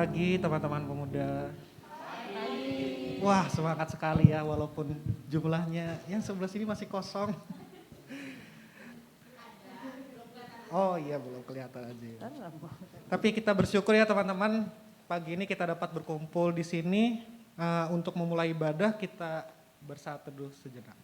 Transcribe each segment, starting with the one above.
pagi teman-teman pemuda. Wah, semangat sekali ya walaupun jumlahnya yang sebelah sini masih kosong. Oh iya, belum kelihatan aja. Tapi kita bersyukur ya teman-teman, pagi ini kita dapat berkumpul di sini untuk memulai ibadah. Kita bersatu dulu sejenak.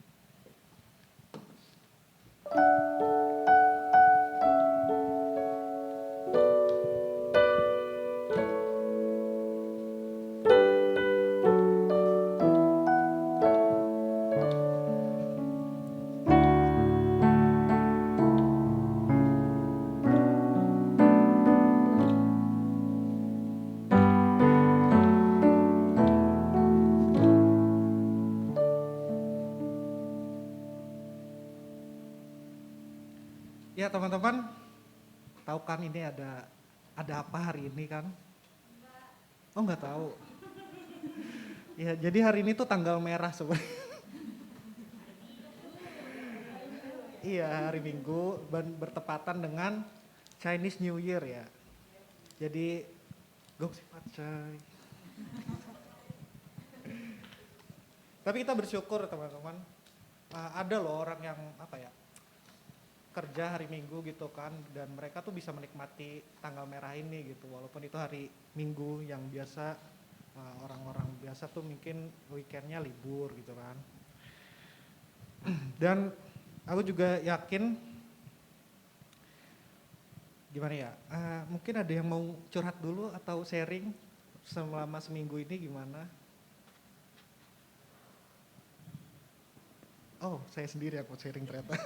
Ya teman-teman, tahu kan ini ada apa hari ini kan? Oh nggak tahu. Ya jadi hari ini tuh tanggal merah sebenarnya. Iya hari Minggu bertepatan dengan Chinese New Year ya. Jadi gong sifat coy. Tapi kita bersyukur teman-teman. Ada loh orang yang kerja hari Minggu gitu kan, dan mereka tuh bisa menikmati tanggal merah ini gitu, walaupun itu hari Minggu yang biasa orang-orang biasa tuh mungkin weekendnya libur gitu kan. Dan aku juga yakin gimana ya, mungkin ada yang mau curhat dulu atau sharing selama seminggu ini gimana? Oh saya sendiri aku sharing ternyata.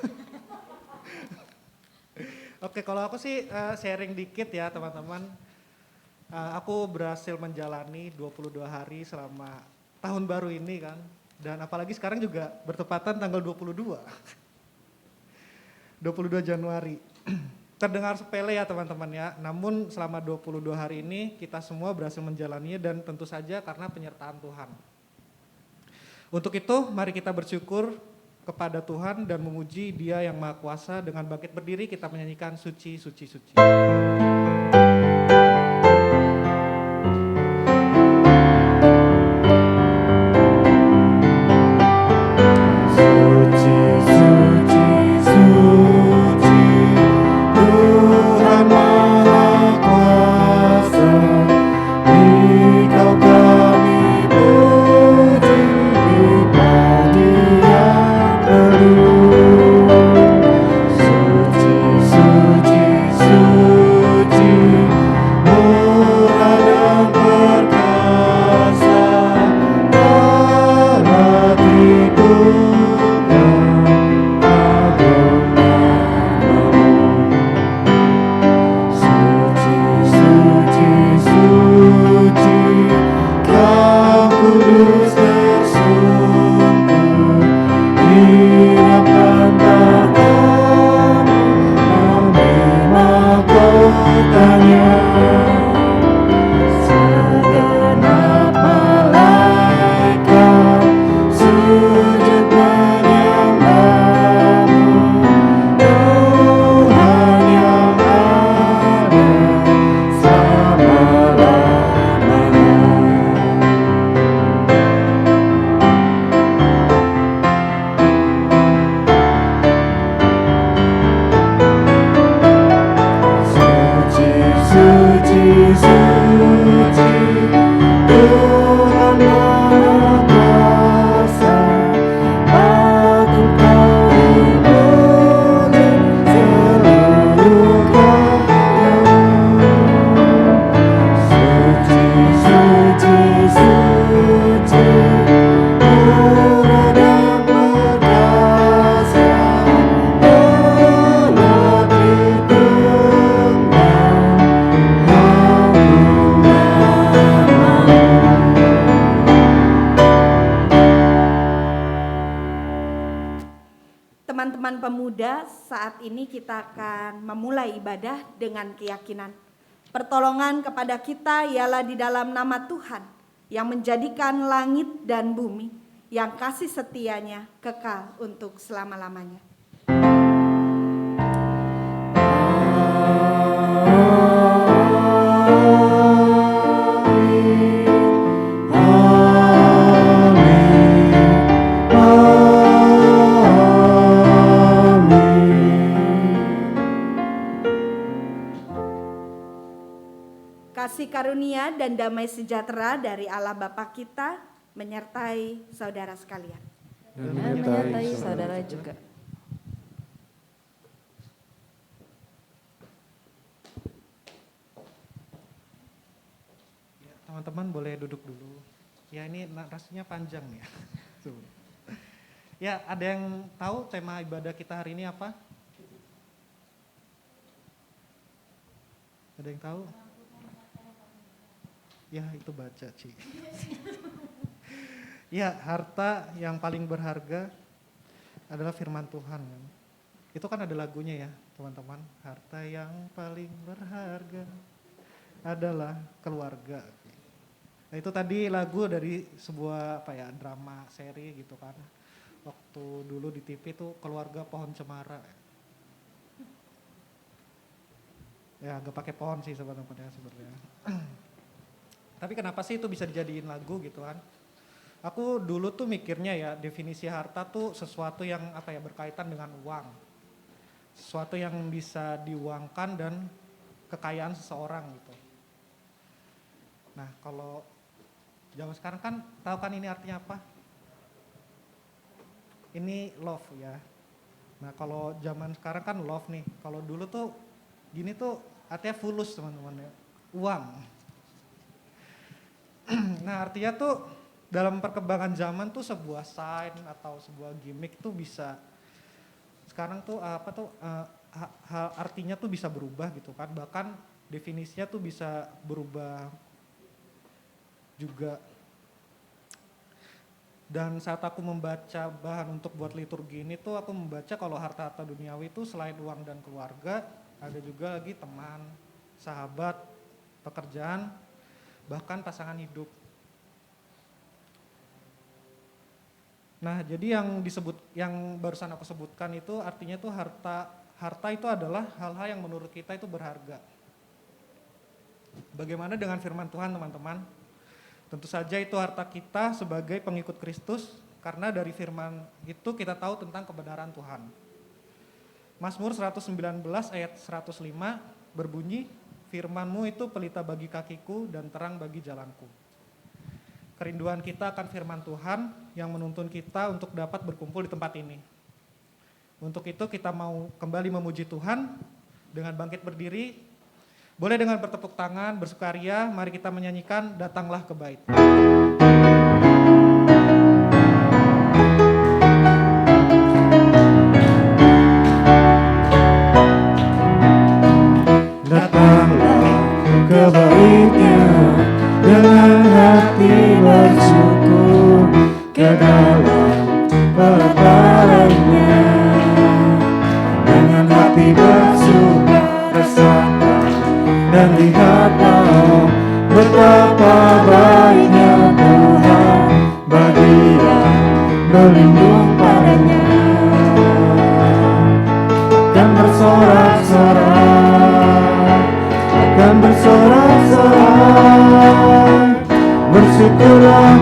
Oke, kalau aku sih sharing dikit ya teman-teman. Aku berhasil menjalani 22 hari selama tahun baru ini kan. Dan apalagi sekarang juga bertepatan tanggal 22. 22 Januari. Terdengar sepele ya teman-teman ya. Namun selama 22 hari ini kita semua berhasil menjalaninya dan tentu saja karena penyertaan Tuhan. Untuk itu mari kita bersyukur kepada Tuhan dan memuji Dia yang Maha Kuasa. Dengan bangkit berdiri kita menyanyikan Suci, Suci, Suci. Teman-teman pemuda, saat ini kita akan memulai ibadah dengan keyakinan. Pertolongan kepada kita ialah di dalam nama Tuhan yang menjadikan langit dan bumi, yang kasih setianya kekal untuk selama-lamanya. kasih karunia dan damai sejahtera dari Allah Bapa kita menyertai saudara sekalian. Dan menyertai saudara juga. Ya, teman-teman boleh duduk dulu. Ya ini narasinya panjang ya. Ya, ada yang tahu tema ibadah kita hari ini apa? Ada yang tahu? Ya, itu baca, Ci. Ya, harta yang paling berharga adalah firman Tuhan. Itu kan ada lagunya ya, teman-teman. Harta yang paling berharga adalah keluarga. Nah, itu tadi lagu dari sebuah drama seri gitu kan. Waktu dulu di TV tuh Keluarga Pohon Cemara. Ya agak pakai pohon sih sebenarnya. Tapi kenapa sih itu bisa dijadiin lagu gitu kan? Aku dulu tuh mikirnya ya definisi harta tuh sesuatu yang berkaitan dengan uang. Sesuatu yang bisa diuangkan dan kekayaan seseorang gitu. Nah kalau zaman sekarang kan tahu kan ini artinya apa? Ini love ya. Nah kalau zaman sekarang kan love nih. Kalau dulu tuh gini tuh artinya fulus teman-teman ya. Uang. Nah artinya tuh dalam perkembangan zaman tuh sebuah sign atau sebuah gimmick tuh bisa sekarang tuh artinya tuh bisa berubah gitu kan. Bahkan definisinya tuh bisa berubah juga. Dan saat aku membaca bahan untuk buat liturgi ini tuh aku membaca kalau harta-harta duniawi itu selain uang dan keluarga ada juga lagi teman, sahabat, pekerjaan, bahkan pasangan hidup. Nah jadi yang barusan aku sebutkan itu artinya tuh harta itu adalah hal-hal yang menurut kita itu berharga. Bagaimana dengan firman Tuhan teman-teman? Tentu saja itu harta kita sebagai pengikut Kristus karena dari firman itu kita tahu tentang kebenaran Tuhan. Mazmur 119 ayat 105 berbunyi, firman-Mu itu pelita bagi kakiku dan terang bagi jalanku. Kerinduan kita akan firman Tuhan yang menuntun kita untuk dapat berkumpul di tempat ini. Untuk itu kita mau kembali memuji Tuhan dengan bangkit berdiri. Boleh dengan bertepuk tangan, bersukaria, mari kita menyanyikan Datanglah ke Bait. Datanglah ke Bait-Nya dengan hati bersyukur, ke dalam pelataran-Nya dengan hati bersuka rasakan dan lihatlah betapa baiknya Tuhan bagi yang berlindung padanya. Akan bersorak-sorai, bersyukurlah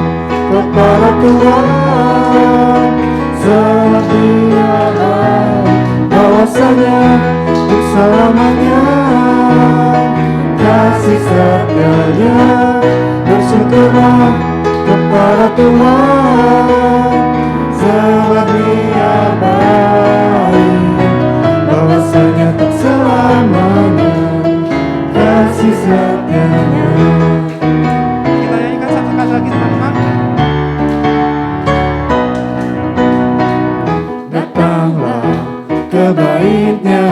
kepada Tuhan, sebab Dia baik, bahwasanya untuk selamanya kasih setia-Nya. Bersyukurlah kepada Tuhan, sebab Dia baik, bahwasanya untuk selamanya kasih setia-Nya. Kita nyanyikan satu kali lagi teman-teman. Datanglah ke Bait-Nya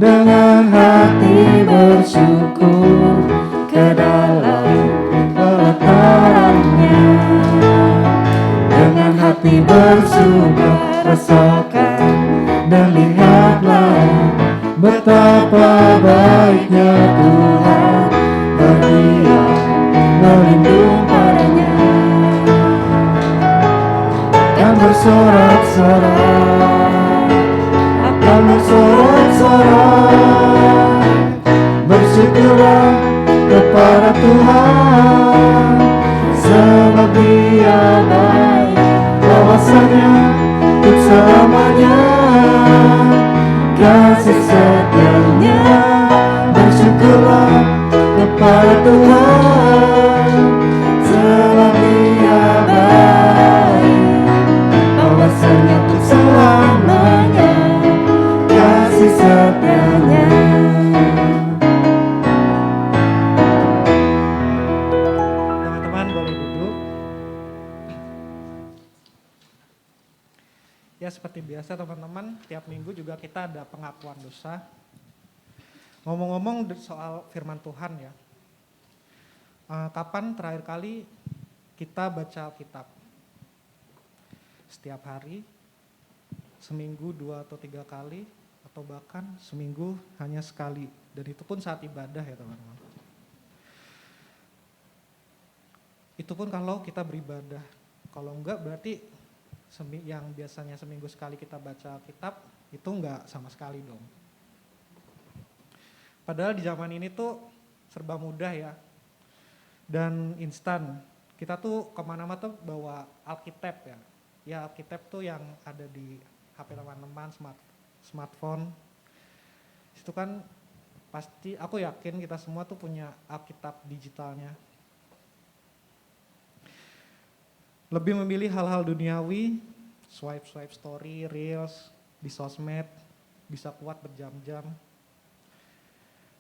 dengan hati bersyukur, ke dalam pelataran-Nya dengan hati bersuka rasakan dan lihatlah betapa baiknya Tuhan bagi yang berlindung padanya. Akan bersorak-sorai, bersyukurlah kepada Tuhan, sebab Dia baik, bahwasanya untuk selamanya kasih setia-Nya. Bersyukurlah kepada Tuhan, sebab Dia baik, bahwasanya untuk selamanya kasih setianya. Teman-teman boleh duduk. Ya seperti biasa teman-teman, tiap minggu juga kita ada pengakuan dosa. Ngomong-ngomong soal firman Tuhan ya, kapan terakhir kali kita baca Alkitab? Setiap hari, seminggu 2 atau 3 kali, atau bahkan seminggu hanya sekali, dan itu pun saat ibadah ya teman-teman. Itu pun kalau kita beribadah, kalau enggak berarti yang biasanya seminggu sekali kita baca Alkitab, itu enggak sama sekali dong. Padahal di zaman ini tuh serba mudah ya, dan instan. Kita tuh kemana-mana tuh bawa Alkitab ya. Ya Alkitab tuh yang ada di HP teman-teman, smartphone. Itu kan pasti, aku yakin kita semua tuh punya Alkitab digitalnya. Lebih memilih hal-hal duniawi, swipe story, reels, di sosmed, bisa kuat berjam-jam.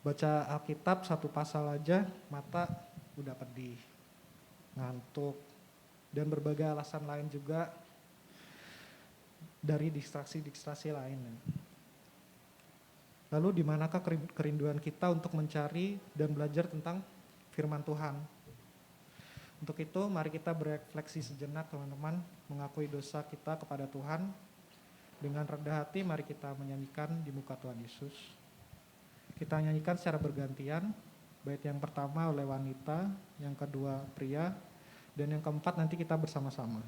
Baca Alkitab satu pasal aja, mata udah pedih, ngantuk, dan berbagai alasan lain juga dari distraksi-distraksi lain. Lalu di manakah kerinduan kita untuk mencari dan belajar tentang firman Tuhan? Untuk itu mari kita berefleksi sejenak teman-teman, mengakui dosa kita kepada Tuhan. Dengan rendah hati mari kita menyanyikan di muka Tuhan Yesus. Kita nyanyikan secara bergantian, bait yang pertama oleh wanita, yang kedua pria, dan yang keempat nanti kita bersama-sama.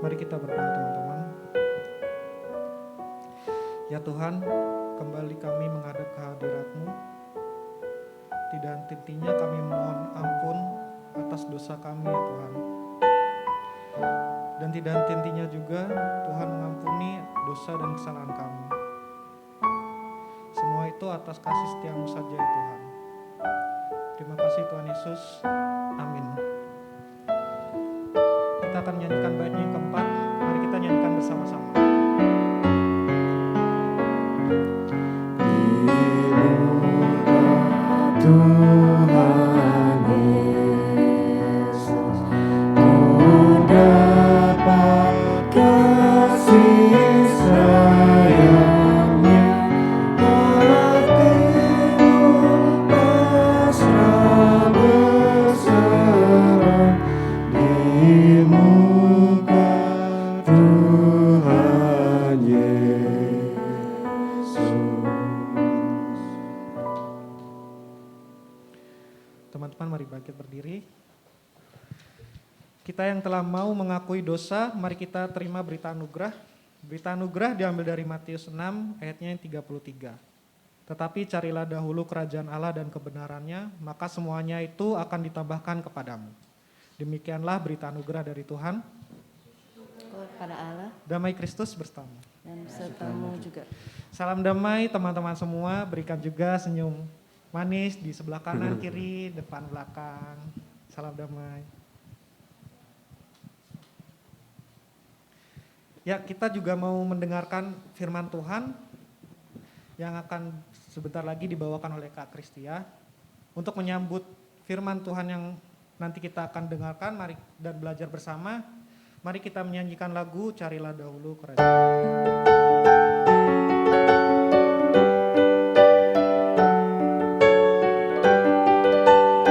Mari kita berdoa teman-teman. Ya Tuhan, kembali kami menghadap kehadirat-Mu. Tidak henti-hentinya kami mohon ampun atas dosa kami ya Tuhan. Dan tidak henti-hentinya juga Tuhan mengampuni dosa dan kesalahan kami. Semua itu atas kasih setia-Mu saja ya Tuhan. Terima kasih Tuhan Yesus. Amin. Kita akan menyanyikan baitnya yang keempat. Mari kita nyanyikan bersama-sama. Tuhan Yesus, ku dapat kasih sayang-Nya, hatiku pasrah berserah di muka Tuhan Yesus. Teman-teman mari bangkit berdiri. Kita yang telah mau mengakui dosa, mari kita terima berita anugerah. Berita anugerah diambil dari Matius 6 ayatnya yang 33. Tetapi carilah dahulu kerajaan Allah dan kebenarannya, maka semuanya itu akan ditambahkan kepadamu. Demikianlah berita anugerah dari Tuhan. kepada Allah Damai Kristus bersama. dan sertamu juga. Salam damai teman-teman semua, berikan juga senyum manis di sebelah kanan, kiri, depan, belakang. Salam damai. Ya, kita juga mau mendengarkan firman Tuhan yang akan sebentar lagi dibawakan oleh Kak Kristia. Untuk menyambut firman Tuhan yang nanti kita akan dengarkan mari dan belajar bersama, mari kita menyanyikan lagu Carilah Dahulu Kerajaan.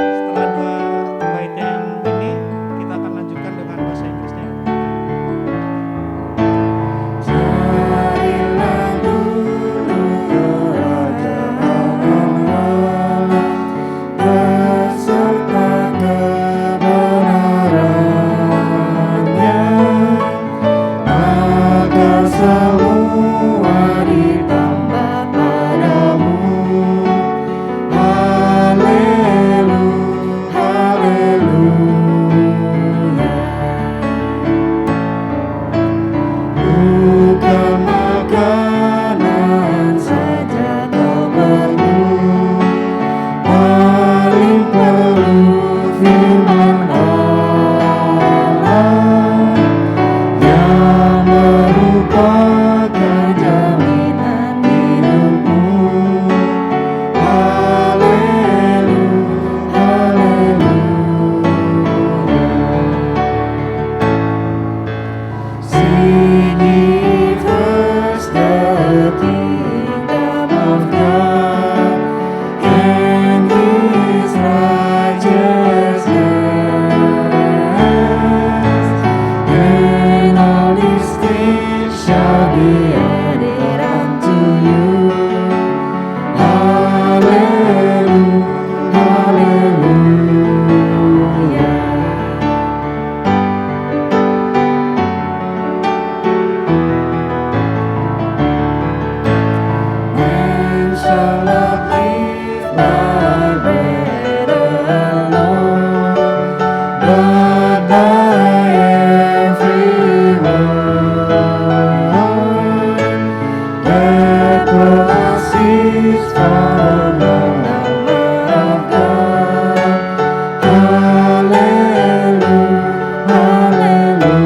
Setelah dua bait yang ini, kita akan lanjutkan dengan bahasa Inggrisnya. Carilah dulu kerajaan Allah beserta kebenarannya, maka semua ditambah padamu. Haleluya, haleluya. Bukan makanan saja kau perlu, paling perlu firman Allah yang merupakan jaminan hidupmu. Haleluya, haleluya. Seek ye first the kingdom of God and His righteousness, and all these things shall be added unto you. Hallelujah, hallelujah. Man shall not live by bread alone, but by every word that proceeds from the mouth of God. Hallelujah, hallelujah.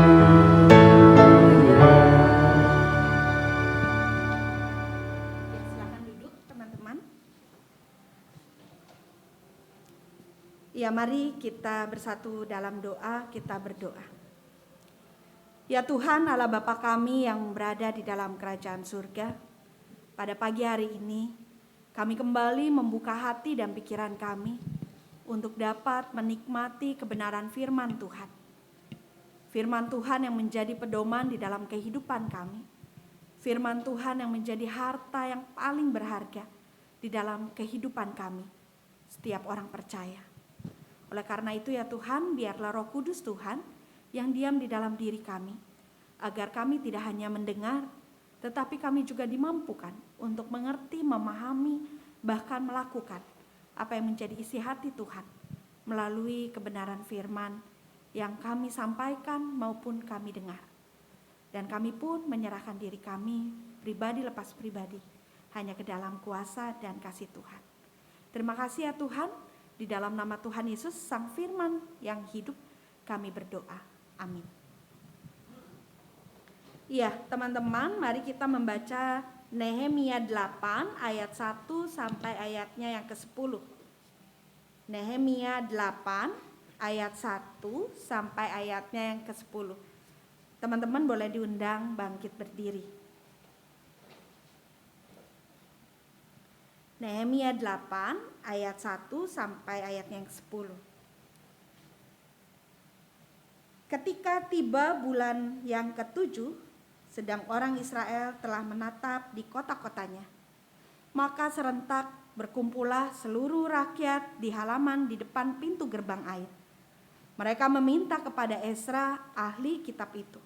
Silakan duduk teman-teman. Ya, mari kita bersatu dalam doa, kita berdoa. Ya Tuhan Allah Bapa kami yang berada di dalam kerajaan surga, pada pagi hari ini kami kembali membuka hati dan pikiran kami untuk dapat menikmati kebenaran firman Tuhan. Firman Tuhan yang menjadi pedoman di dalam kehidupan kami. Firman Tuhan yang menjadi harta yang paling berharga di dalam kehidupan kami, setiap orang percaya. Oleh karena itu ya Tuhan, biarlah Roh Kudus Tuhan yang diam di dalam diri kami, agar kami tidak hanya mendengar, tetapi kami juga dimampukan untuk mengerti, memahami, bahkan melakukan apa yang menjadi isi hati Tuhan melalui kebenaran firman yang kami sampaikan maupun kami dengar. Dan kami pun menyerahkan diri kami pribadi lepas pribadi hanya ke dalam kuasa dan kasih Tuhan. Terima kasih ya Tuhan, di dalam nama Tuhan Yesus Sang Firman yang hidup kami berdoa. Amin. Iya teman-teman, mari kita membaca Nehemia 8 ayat 1 sampai ayatnya yang ke-10. Nehemia 8 ayat 1 sampai ayatnya yang ke-10. Teman-teman boleh diundang bangkit berdiri. Nehemia 8 ayat 1 sampai ayatnya yang ke-10. Ketika tiba bulan yang ke-7, sedang orang Israel telah menatap di kota-kotanya, maka serentak berkumpullah seluruh rakyat di halaman di depan pintu gerbang air. Mereka meminta kepada Ezra, ahli kitab itu,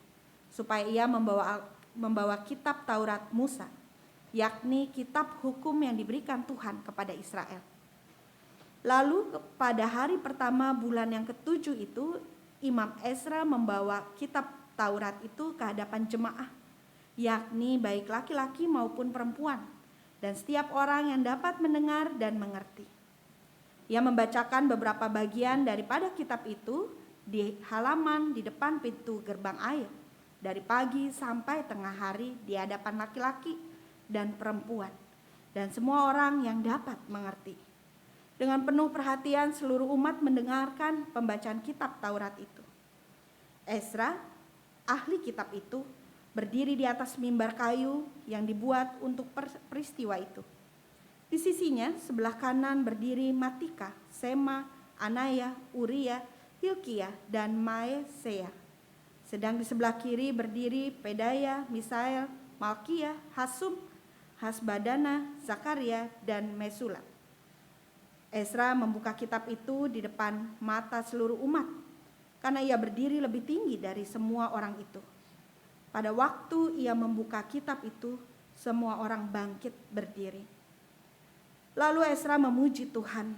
supaya ia membawa kitab Taurat Musa, yakni kitab hukum yang diberikan Tuhan kepada Israel. Lalu pada hari pertama bulan yang ke-7 itu, Imam Ezra membawa kitab Taurat itu ke hadapan jemaah, yakni baik laki-laki maupun perempuan, dan setiap orang yang dapat mendengar dan mengerti. Ia membacakan beberapa bagian daripada kitab itu di halaman di depan pintu gerbang air, dari pagi sampai tengah hari di hadapan laki-laki dan perempuan, dan semua orang yang dapat mengerti. Dengan penuh perhatian seluruh umat mendengarkan pembacaan kitab Taurat itu. Ezra, ahli kitab itu, berdiri di atas mimbar kayu yang dibuat untuk peristiwa itu. Di sisinya sebelah kanan berdiri Matika, Sema, Anaya, Uria, Hilkia, dan Maesea. Sedang di sebelah kiri berdiri Pedaya, Misael, Malkia, Hasum, Hasbadana, Zakaria, dan Mesulam. Ezra membuka kitab itu di depan mata seluruh umat, karena ia berdiri lebih tinggi dari semua orang itu. Pada waktu ia membuka kitab itu, semua orang bangkit berdiri. Lalu Ezra memuji Tuhan,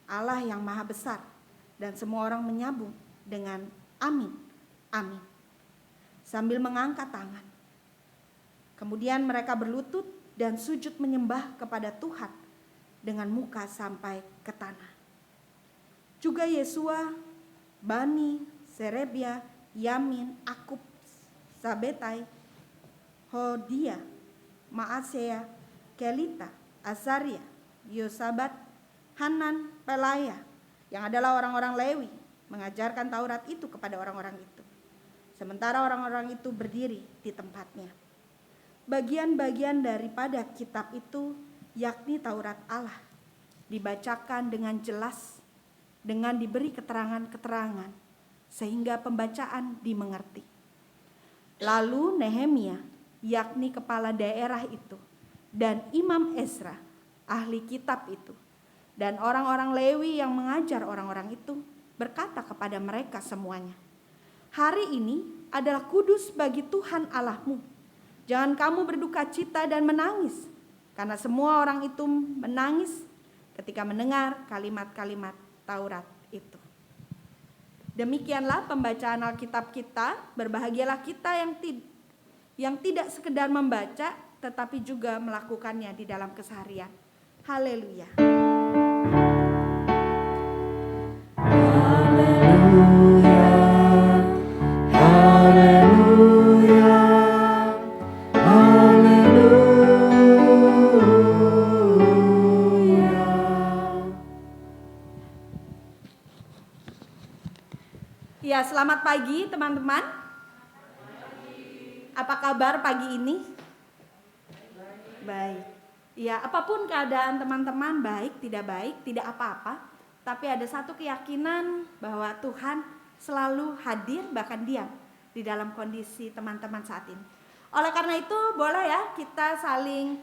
Allah yang maha besar, dan semua orang menyambung dengan amin, amin, sambil mengangkat tangan. Kemudian mereka berlutut dan sujud menyembah kepada Tuhan dengan muka sampai ke tanah. Juga Yesua, Bani, Serebia, Yamin, Akub, Sabetai, Hodia, Maasea, Kelita, Azaria, Yosabat, Hanan, Pelaya, yang adalah orang-orang Lewi, mengajarkan Taurat itu kepada orang-orang itu. Sementara orang-orang itu berdiri di tempatnya. Bagian-bagian daripada kitab itu, yakni Taurat Allah, dibacakan dengan jelas, dengan diberi keterangan-keterangan, sehingga pembacaan dimengerti. Lalu Nehemia, yakni kepala daerah itu, dan Imam Ezra, ahli kitab itu, dan orang-orang Lewi yang mengajar orang-orang itu, berkata kepada mereka semuanya, "Hari ini adalah kudus bagi Tuhan Allahmu. Jangan kamu berduka cita dan menangis, karena semua orang itu menangis ketika mendengar kalimat-kalimat Taurat itu." Demikianlah pembacaan Alkitab kita. Berbahagialah kita yang tidak sekedar membaca, tetapi juga melakukannya di dalam keseharian. Haleluya. Ya, selamat pagi teman-teman. Apa kabar pagi ini? Baik. Ya, apapun keadaan teman-teman, baik, tidak apa-apa. Tapi ada satu keyakinan bahwa Tuhan selalu hadir, bahkan diam di dalam kondisi teman-teman saat ini. Oleh karena itu, boleh ya kita saling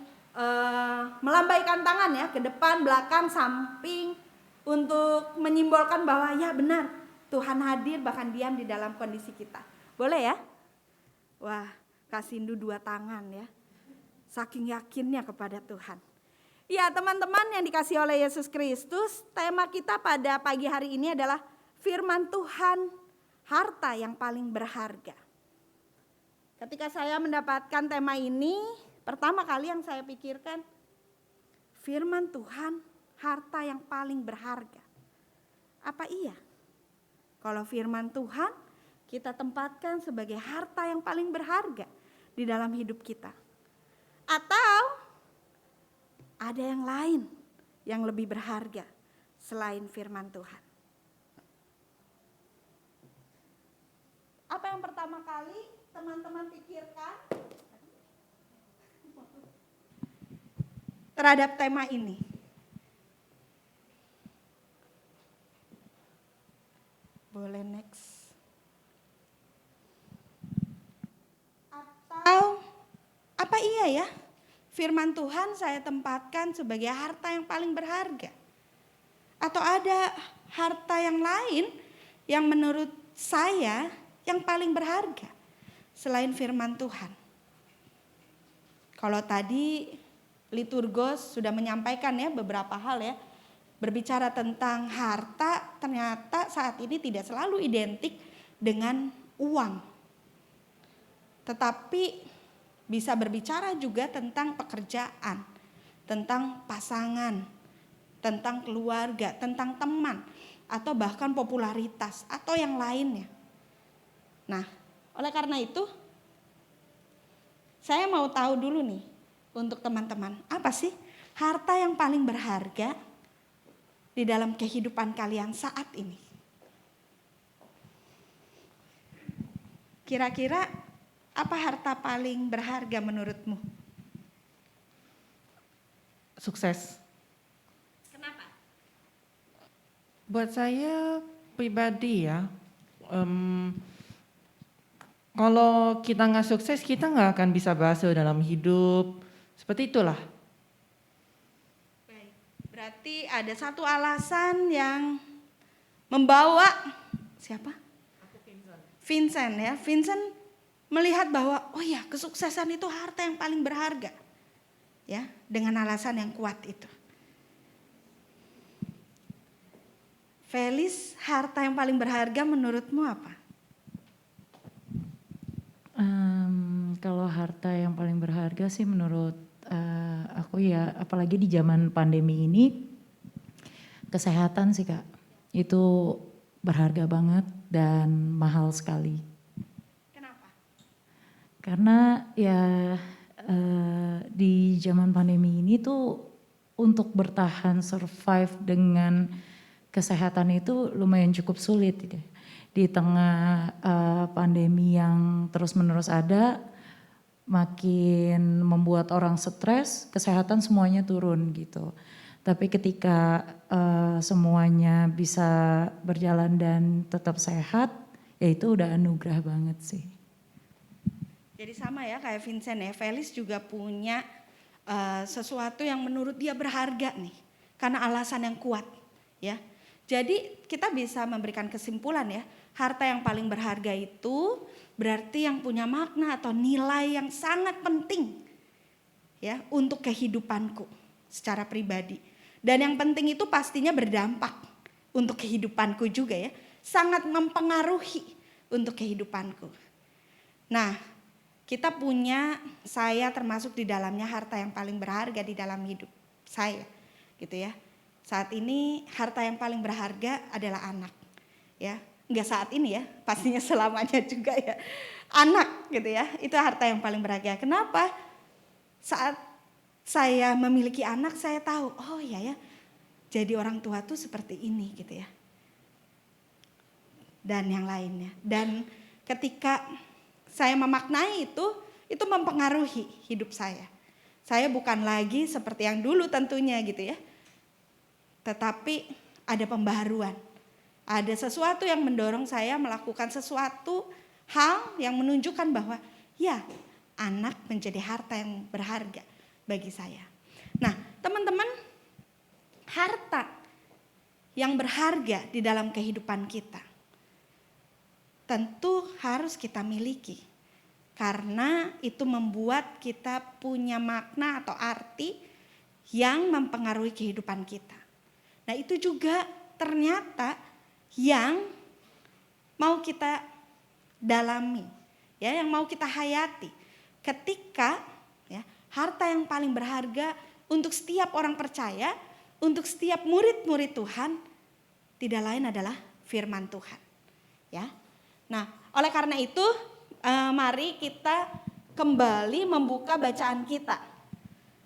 melambaikan tangan ya, ke depan, belakang, samping, untuk menyimbolkan bahwa ya benar, Tuhan hadir bahkan diam di dalam kondisi kita. Boleh ya? Wah, Kak Sindu 2 tangan ya. Saking yakinnya kepada Tuhan. Ya, teman-teman yang dikasihi oleh Yesus Kristus, tema kita pada pagi hari ini adalah firman Tuhan, harta yang paling berharga. Ketika saya mendapatkan tema ini, pertama kali yang saya pikirkan, firman Tuhan, harta yang paling berharga. Apa iya? Kalau firman Tuhan kita tempatkan sebagai harta yang paling berharga di dalam hidup kita. Atau ada yang lain yang lebih berharga selain firman Tuhan. Apa yang pertama kali teman-teman pikirkan terhadap tema ini? Boleh next. Atau apa iya ya? Firman Tuhan saya tempatkan sebagai harta yang paling berharga. Atau ada harta yang lain yang menurut saya yang paling berharga selain firman Tuhan. Kalau tadi liturgos sudah menyampaikan ya beberapa hal ya. Berbicara tentang harta, ternyata saat ini tidak selalu identik dengan uang. tetapi bisa berbicara juga tentang pekerjaan, tentang pasangan, tentang keluarga, tentang teman, atau bahkan popularitas atau yang lainnya. Nah, oleh karena itu saya mau tahu dulu nih untuk teman-teman, apa sih harta yang paling berharga di dalam kehidupan kalian saat ini? Kira-kira apa harta paling berharga menurutmu? Sukses. Kenapa? Buat saya pribadi ya, kalau kita nggak sukses, kita nggak akan bisa berhasil dalam hidup. Seperti itulah. Baik, berarti ada satu alasan yang membawa siapa? Vincent ya. Vincent melihat bahwa oh ya, kesuksesan itu harta yang paling berharga. Ya, dengan alasan yang kuat itu. Felis, harta yang paling berharga menurutmu apa? Kalau harta yang paling berharga sih menurut aku ya, apalagi di zaman pandemi ini, kesehatan sih Kak. Itu berharga banget dan mahal sekali. Kenapa? Karena ya di zaman pandemi ini tuh untuk bertahan survive dengan kesehatan itu lumayan cukup sulit gitu. Di tengah pandemi yang terus-menerus ada, makin membuat orang stres, kesehatan semuanya turun gitu. Tapi ketika semuanya bisa berjalan dan tetap sehat, ya itu udah anugerah banget sih. Jadi sama ya kayak Vincent ya, Felis juga punya sesuatu yang menurut dia berharga nih. Karena alasan yang kuat ya. Jadi kita bisa memberikan kesimpulan ya, harta yang paling berharga itu berarti yang punya makna atau nilai yang sangat penting ya untuk kehidupanku secara pribadi. Dan yang penting itu pastinya berdampak untuk kehidupanku juga ya, sangat mempengaruhi untuk kehidupanku. Nah, kita punya, saya termasuk di dalamnya harta yang paling berharga di dalam hidup saya gitu ya. Saat ini harta yang paling berharga adalah anak ya. Enggak saat ini ya, pastinya selamanya juga ya. Anak gitu ya, itu harta yang paling berharga. Kenapa? Saat saya memiliki anak saya tahu, oh iya ya, jadi orang tua tuh seperti ini gitu ya. Dan yang lainnya. Dan ketika saya memaknai itu mempengaruhi hidup saya. Saya bukan lagi seperti yang dulu tentunya gitu ya. Tetapi ada pembaharuan. Ada sesuatu yang mendorong saya melakukan sesuatu hal yang menunjukkan bahwa ya, anak menjadi harta yang berharga bagi saya. Nah, teman-teman, harta yang berharga di dalam kehidupan kita tentu harus kita miliki. Karena itu membuat kita punya makna atau arti yang mempengaruhi kehidupan kita. Nah, itu juga ternyata yang mau kita dalami, ya, yang mau kita hayati. Ketika ya, harta yang paling berharga untuk setiap orang percaya, untuk setiap murid-murid Tuhan, tidak lain adalah firman Tuhan. Ya. Nah, oleh karena itu, mari kita kembali membuka bacaan kita.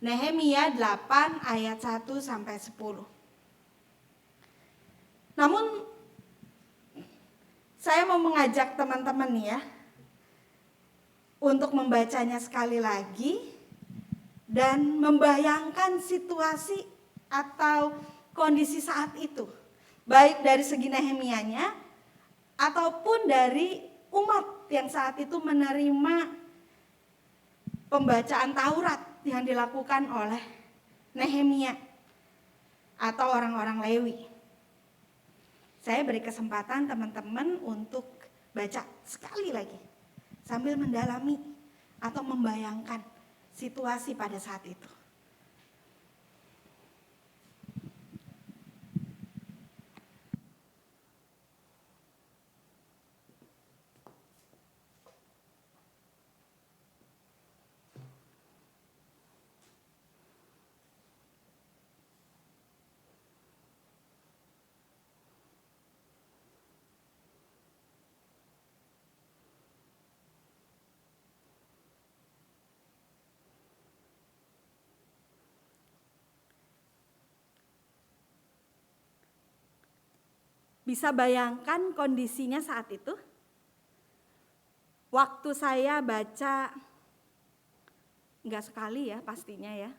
Nehemia 8 ayat 1 sampai 10. Namun saya mau mengajak teman-teman ya untuk membacanya sekali lagi dan membayangkan situasi atau kondisi saat itu, baik dari segi Nehemianya ataupun dari umat yang saat itu menerima pembacaan Taurat yang dilakukan oleh Nehemia atau orang-orang Lewi. Saya beri kesempatan teman-teman untuk baca sekali lagi sambil mendalami atau membayangkan situasi pada saat itu. Bisa bayangkan kondisinya saat itu? Waktu saya baca, enggak sekali ya pastinya ya,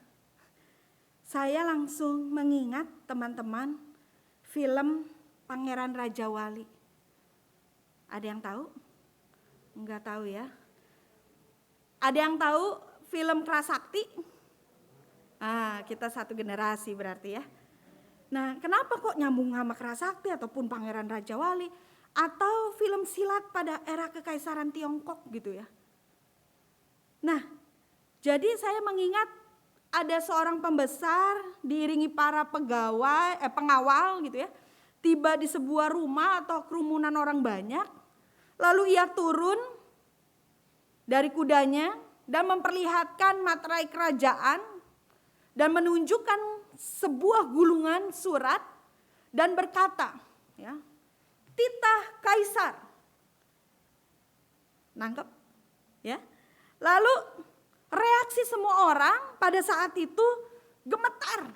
saya langsung mengingat teman-teman film Pangeran Raja Wali. Ada yang tahu? Enggak tahu ya. Ada yang tahu film Kerasakti? Kita satu generasi berarti ya. Nah, kenapa kok nyambung sama Kerasakti ataupun Pangeran Raja Wali atau film silat pada era Kekaisaran Tiongkok gitu ya. Nah, jadi saya mengingat ada seorang pembesar diiringi para pengawal gitu ya, tiba di sebuah rumah atau kerumunan orang banyak, lalu ia turun dari kudanya dan memperlihatkan materai kerajaan dan menunjukkan sebuah gulungan surat dan berkata, ya, titah kaisar. Nangkep? Ya. Lalu reaksi semua orang pada saat itu gemetar.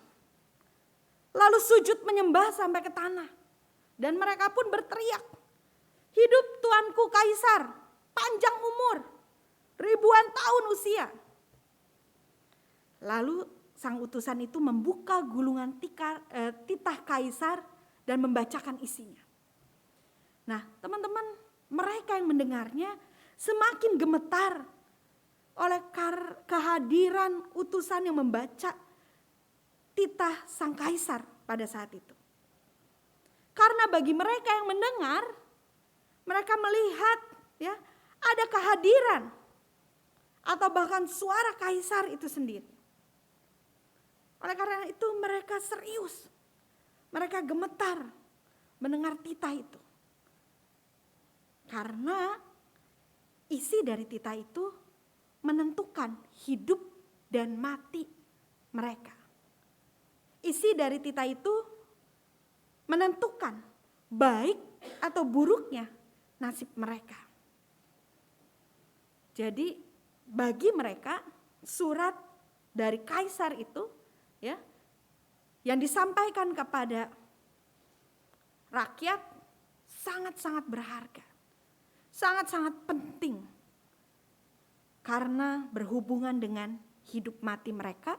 Lalu sujud menyembah sampai ke tanah. Dan mereka pun berteriak, hidup tuanku kaisar, panjang umur, ribuan tahun usia. Lalu sang utusan itu membuka gulungan titah kaisar dan membacakan isinya. Nah, teman-teman, mereka yang mendengarnya semakin gemetar oleh kehadiran utusan yang membaca titah sang kaisar pada saat itu. Karena bagi mereka yang mendengar, mereka melihat ya ada kehadiran atau bahkan suara kaisar itu sendiri. Oleh karena itu mereka serius, mereka gemetar mendengar titah itu. Karena isi dari titah itu menentukan hidup dan mati mereka. Isi dari titah itu menentukan baik atau buruknya nasib mereka. Jadi bagi mereka surat dari kaisar itu ya yang disampaikan kepada rakyat sangat-sangat berharga. Sangat-sangat penting. Karena berhubungan dengan hidup mati mereka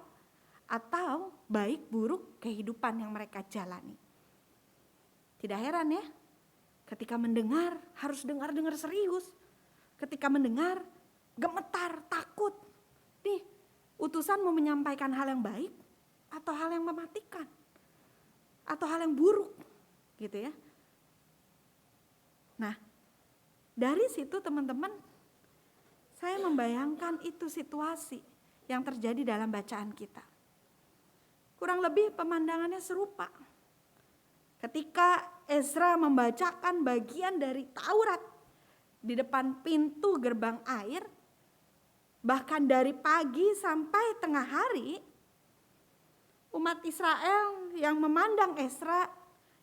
atau baik buruk kehidupan yang mereka jalani. Tidak heran ya, ketika mendengar harus dengar-dengar serius. Ketika mendengar gemetar, takut. Nih, utusan mau menyampaikan hal yang baik atau hal yang mematikan. Atau hal yang buruk gitu ya. Nah, dari situ teman-teman, saya membayangkan itu situasi yang terjadi dalam bacaan kita. Kurang lebih pemandangannya serupa. Ketika Ezra membacakan bagian dari Taurat di depan pintu gerbang air, bahkan dari pagi sampai tengah hari, umat Israel yang memandang Ezra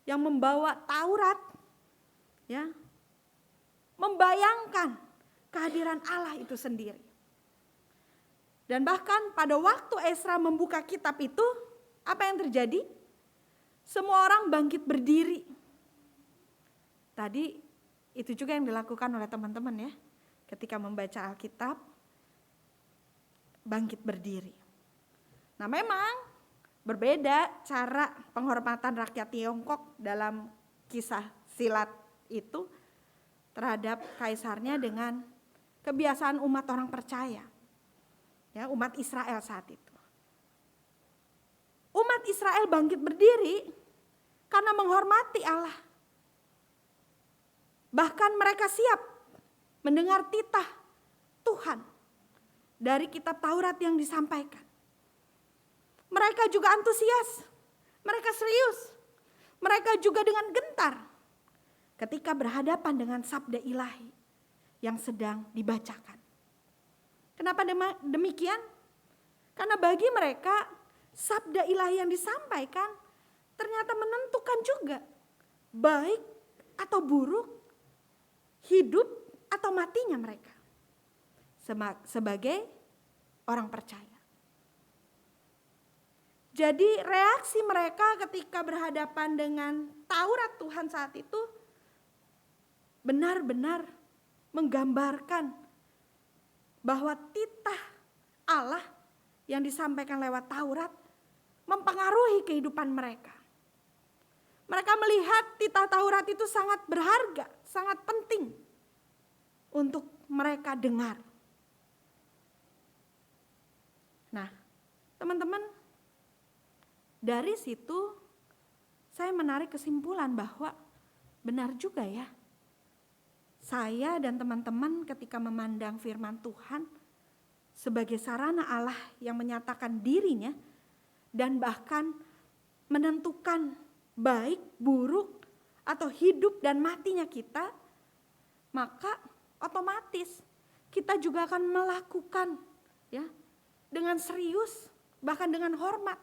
yang membawa Taurat, ya, membayangkan kehadiran Allah itu sendiri. Dan bahkan pada waktu Ezra membuka kitab itu, apa yang terjadi? Semua orang bangkit berdiri. Tadi itu juga yang dilakukan oleh teman-teman ya. Ketika membaca Alkitab, bangkit berdiri. Nah, memang berbeda cara penghormatan rakyat Tiongkok dalam kisah silat itu terhadap kaisarnya dengan kebiasaan umat orang percaya. Ya, umat Israel saat itu. Umat Israel bangkit berdiri karena menghormati Allah. Bahkan mereka siap mendengar titah Tuhan dari kitab Taurat yang disampaikan. Mereka juga antusias, mereka serius, mereka juga dengan gentar ketika berhadapan dengan sabda ilahi yang sedang dibacakan. Kenapa demikian? Karena bagi mereka sabda ilahi yang disampaikan ternyata menentukan juga baik atau buruk, hidup atau matinya mereka sebagai orang percaya. Jadi reaksi mereka ketika berhadapan dengan Taurat Tuhan saat itu benar-benar menggambarkan bahwa titah Allah yang disampaikan lewat Taurat mempengaruhi kehidupan mereka. Mereka melihat titah Taurat itu sangat berharga, sangat penting untuk mereka dengar. Nah, teman-teman, dari situ saya menarik kesimpulan bahwa benar juga ya. Saya dan teman-teman ketika memandang firman Tuhan sebagai sarana Allah yang menyatakan dirinya dan bahkan menentukan baik, buruk, atau hidup dan matinya kita, maka otomatis kita juga akan melakukan ya dengan serius, bahkan dengan hormat.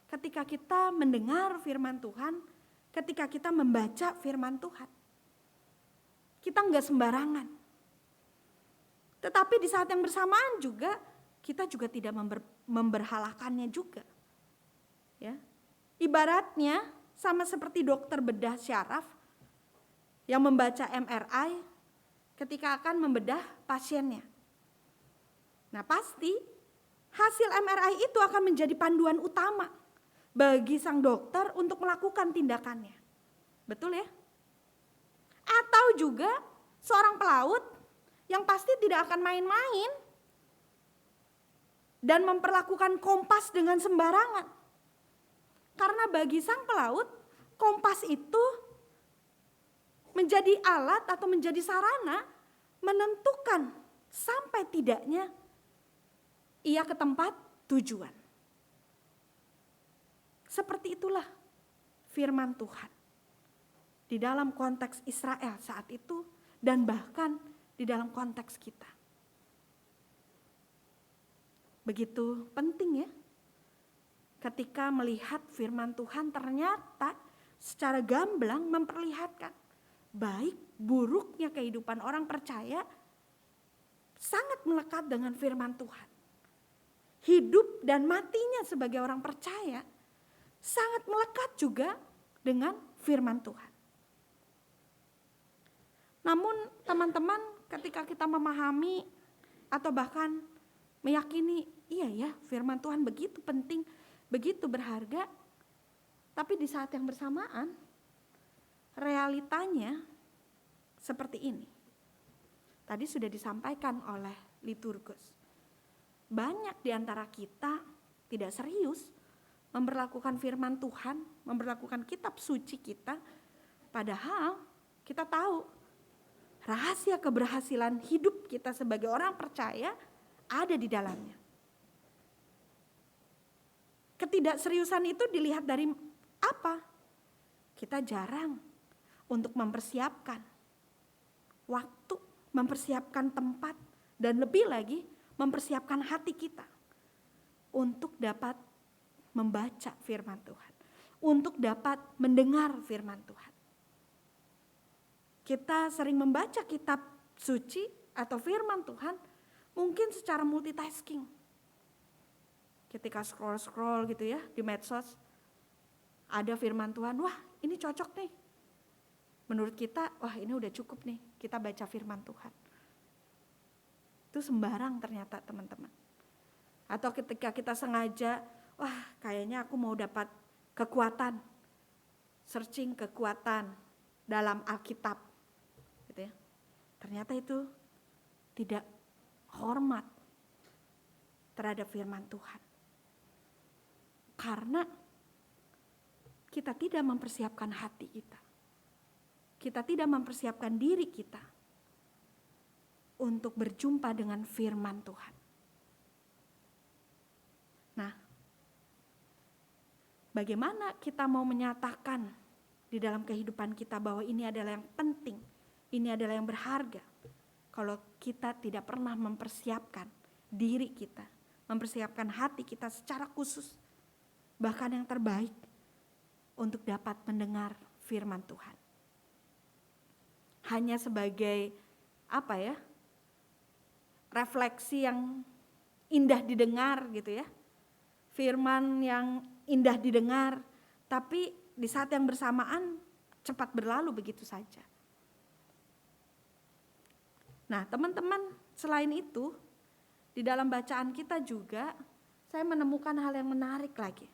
Ketika kita mendengar firman Tuhan, ketika kita membaca firman Tuhan. Kita enggak sembarangan. Tetapi di saat yang bersamaan juga, kita juga tidak memberhalakannya juga. Ya. Ibaratnya sama seperti dokter bedah syaraf yang membaca MRI ketika akan membedah pasiennya. Nah, pasti hasil MRI itu akan menjadi panduan utama bagi sang dokter untuk melakukan tindakannya. Betul ya? Atau juga seorang pelaut yang pasti tidak akan main-main dan memperlakukan kompas dengan sembarangan. Karena bagi sang pelaut, kompas itu menjadi alat atau menjadi sarana menentukan sampai tidaknya ia ke tempat tujuan. Seperti itulah firman Tuhan di dalam konteks Israel saat itu dan bahkan di dalam konteks kita. Begitu penting ya, ketika melihat firman Tuhan ternyata secara gamblang memperlihatkan baik buruknya kehidupan orang percaya sangat melekat dengan firman Tuhan. Hidup dan matinya sebagai orang percaya sangat melekat juga dengan firman Tuhan. Namun teman-teman, ketika kita memahami atau bahkan meyakini iya ya firman Tuhan begitu penting, begitu berharga, tapi di saat yang bersamaan realitanya seperti ini. Tadi sudah disampaikan oleh liturgus. Banyak di antara kita tidak serius memperlakukan firman Tuhan, memperlakukan kitab suci kita, padahal kita tahu rahasia keberhasilan hidup kita sebagai orang percaya ada di dalamnya. Ketidakseriusan itu dilihat dari apa? Kita jarang untuk mempersiapkan waktu, mempersiapkan tempat, dan lebih lagi mempersiapkan hati kita untuk dapat membaca firman Tuhan, untuk dapat mendengar firman Tuhan. Kita sering membaca kitab suci atau firman Tuhan mungkin secara multitasking. Ketika scroll gitu ya di medsos, ada firman Tuhan, wah ini cocok nih. Menurut kita, wah ini udah cukup nih kita baca firman Tuhan. Itu sembarang ternyata teman-teman. Atau ketika kita sengaja, wah kayaknya aku mau dapat kekuatan, searching kekuatan dalam Alkitab. Gitu ya. Ternyata itu tidak hormat terhadap firman Tuhan. Karena kita tidak mempersiapkan hati kita. Kita tidak mempersiapkan diri kita untuk berjumpa dengan firman Tuhan. Nah, bagaimana kita mau menyatakan di dalam kehidupan kita bahwa ini adalah yang penting, ini adalah yang berharga, kalau kita tidak pernah mempersiapkan diri kita, mempersiapkan hati kita secara khusus, bahkan yang terbaik untuk dapat mendengar firman Tuhan. Hanya sebagai refleksi yang indah didengar gitu ya. firman yang indah didengar, tapi di saat yang bersamaan cepat berlalu begitu saja. Nah, teman-teman, selain itu, di dalam bacaan kita juga saya menemukan hal yang menarik lagi.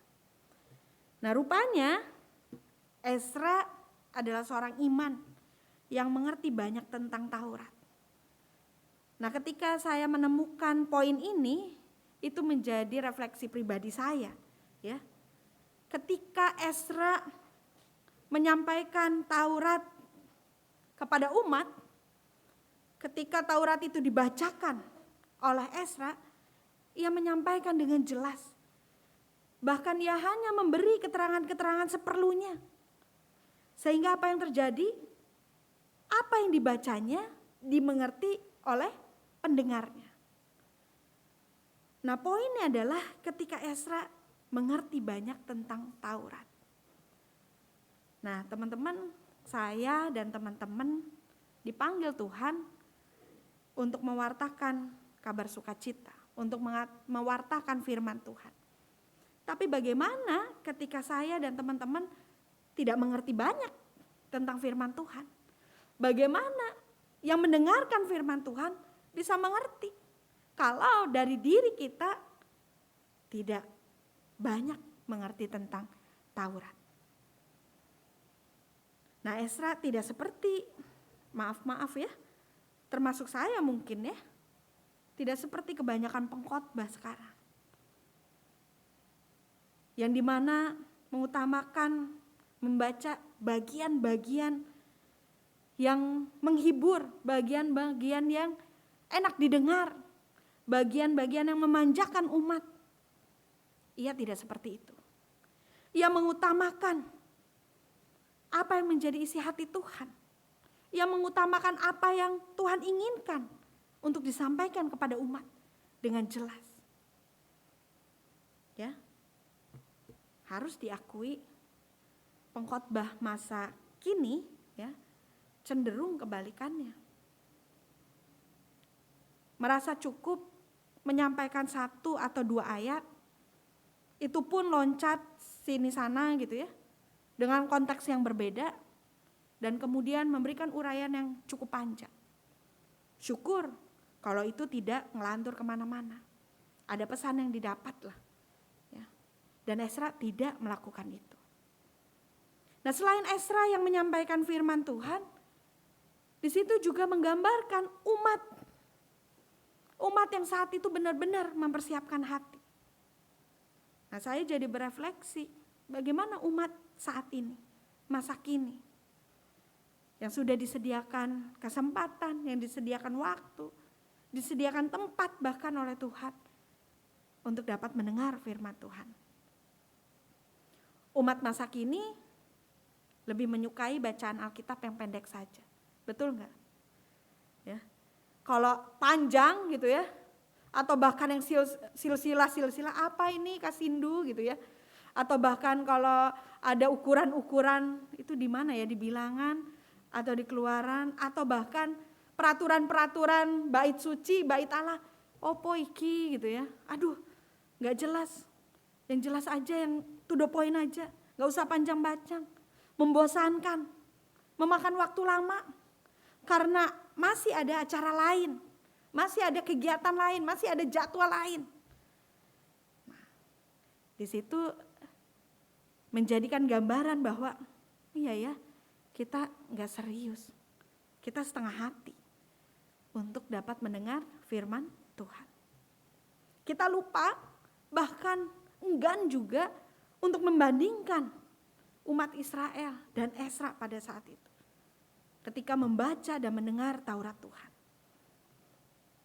Nah, rupanya Ezra adalah seorang iman yang mengerti banyak tentang Taurat. Nah, ketika saya menemukan poin ini, itu menjadi refleksi pribadi saya, ya. Ketika Ezra menyampaikan Taurat kepada umat, ketika Taurat itu dibacakan oleh Ezra, ia menyampaikan dengan jelas. Bahkan ia hanya memberi keterangan-keterangan seperlunya. Sehingga apa yang terjadi? Apa yang dibacanya dimengerti oleh pendengarnya. Nah, poinnya adalah ketika Ezra mengerti banyak tentang Taurat. Nah, teman-teman, saya dan teman-teman dipanggil Tuhan untuk mewartakan kabar sukacita, untuk mewartakan firman Tuhan. Tapi bagaimana ketika saya dan teman-teman tidak mengerti banyak tentang firman Tuhan? Bagaimana yang mendengarkan firman Tuhan bisa mengerti kalau dari diri kita tidak banyak mengerti tentang Taurat? Nah, Ezra tidak seperti, maaf ya, termasuk saya mungkin ya, tidak seperti kebanyakan pengkhotbah sekarang. Yang dimana mengutamakan membaca bagian-bagian yang menghibur, bagian-bagian yang enak didengar, bagian-bagian yang memanjakan umat. Ia tidak seperti itu. Ia mengutamakan apa yang menjadi isi hati Tuhan. Ia mengutamakan apa yang Tuhan inginkan untuk disampaikan kepada umat dengan jelas. Ya. Harus diakui pengkhotbah masa kini ya cenderung kebalikannya. Merasa cukup menyampaikan 1 atau 2 ayat, itu pun loncat sini sana gitu ya, dengan konteks yang berbeda, dan kemudian memberikan uraian yang cukup panjang. Syukur kalau itu tidak ngelantur kemana-mana. Ada pesan yang didapat lah. Ya. Dan Ezra tidak melakukan itu. Nah, selain Ezra yang menyampaikan firman Tuhan, di situ juga menggambarkan umat yang saat itu benar-benar mempersiapkan hati. Nah, saya jadi berefleksi bagaimana umat saat ini, masa kini, yang sudah disediakan kesempatan, yang disediakan waktu, disediakan tempat bahkan oleh Tuhan untuk dapat mendengar firman Tuhan. Umat masa kini lebih menyukai bacaan Alkitab yang pendek saja. Betul nggak? Ya. Kalau panjang gitu ya, atau bahkan yang silsilah apa ini Kasindu gitu ya, atau bahkan kalau ada ukuran-ukuran itu di mana ya, di Bilangan atau di Keluaran, atau bahkan peraturan-peraturan bait suci, bait Allah, opo iki gitu ya, aduh nggak jelas, yang jelas aja, yang to the point aja, nggak usah panjang-panjang, membosankan, memakan waktu lama. Karena masih ada acara lain, masih ada kegiatan lain, masih ada jadwal lain. Nah, di situ menjadikan gambaran bahwa iya ya, kita nggak serius, kita setengah hati untuk dapat mendengar firman Tuhan. Kita lupa, bahkan enggan juga untuk membandingkan umat Israel dan Ezra pada saat itu, ketika membaca dan mendengar Taurat Tuhan.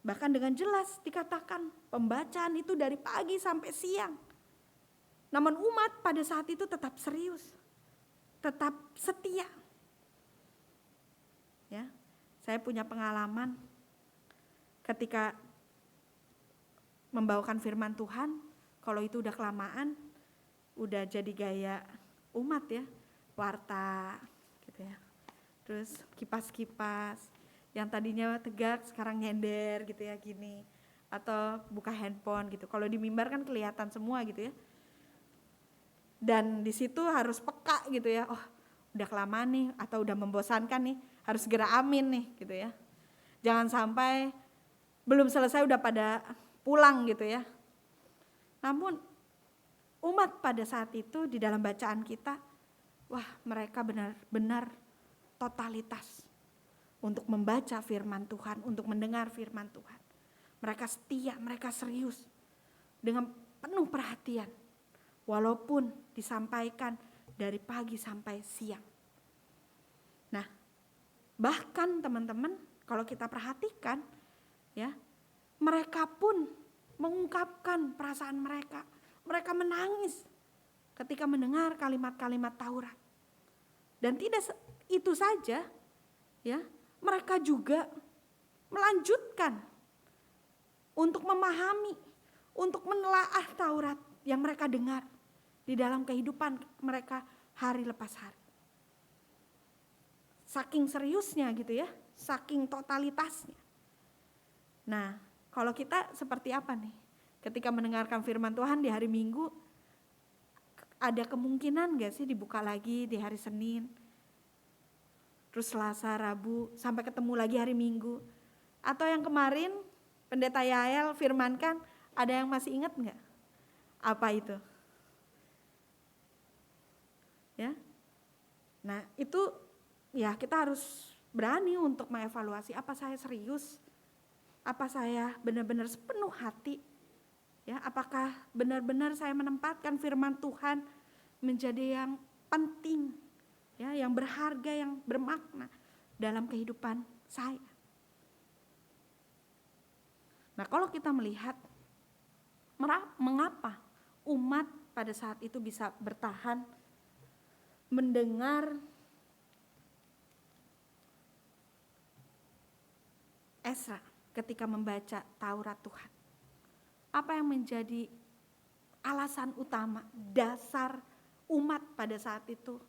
Bahkan dengan jelas dikatakan pembacaan itu dari pagi sampai siang. Namun umat pada saat itu tetap serius, tetap setia. Ya, saya punya pengalaman ketika membawakan firman Tuhan, kalau itu udah kelamaan, udah jadi gaya umat ya, warta gitu ya. Terus kipas-kipas yang tadinya tegak sekarang nyender gitu ya gini. atau buka handphone gitu. Kalau di mimbar kan kelihatan semua gitu ya. Dan di situ harus peka gitu ya. Oh, udah kelamaan nih atau udah membosankan nih, harus segera amin nih gitu ya. Jangan sampai belum selesai udah pada pulang gitu ya. Namun umat pada saat itu di dalam bacaan kita, wah mereka benar-benar totalitas untuk membaca firman Tuhan, untuk mendengar firman Tuhan. Mereka setia, mereka serius dengan penuh perhatian. Walaupun disampaikan dari pagi sampai siang. Nah, bahkan teman-teman kalau kita perhatikan ya, mereka pun mengungkapkan perasaan mereka. Mereka menangis ketika mendengar kalimat-kalimat Taurat. Dan tidak itu saja ya, mereka juga melanjutkan untuk memahami, untuk menelaah Taurat yang mereka dengar di dalam kehidupan mereka hari lepas hari. Saking seriusnya gitu ya, saking totalitasnya. Nah, kalau kita seperti apa nih? Ketika mendengarkan firman Tuhan di hari Minggu, ada kemungkinan gak sih dibuka lagi di hari Senin, terus Selasa, Rabu, sampai ketemu lagi hari Minggu? Atau yang kemarin Pendeta Yael firmankan, ada yang masih ingat gak? Apa itu? Ya. Nah, itu ya kita harus berani untuk mengevaluasi, apa saya serius? Apa saya benar-benar sepenuh hati? Ya, apakah benar-benar saya menempatkan firman Tuhan menjadi yang penting, ya, yang berharga, yang bermakna dalam kehidupan saya? Nah, kalau kita melihat mengapa umat pada saat itu bisa bertahan mendengar Ezra ketika membaca Taurat Tuhan. Apa yang menjadi alasan utama, dasar umat pada saat itu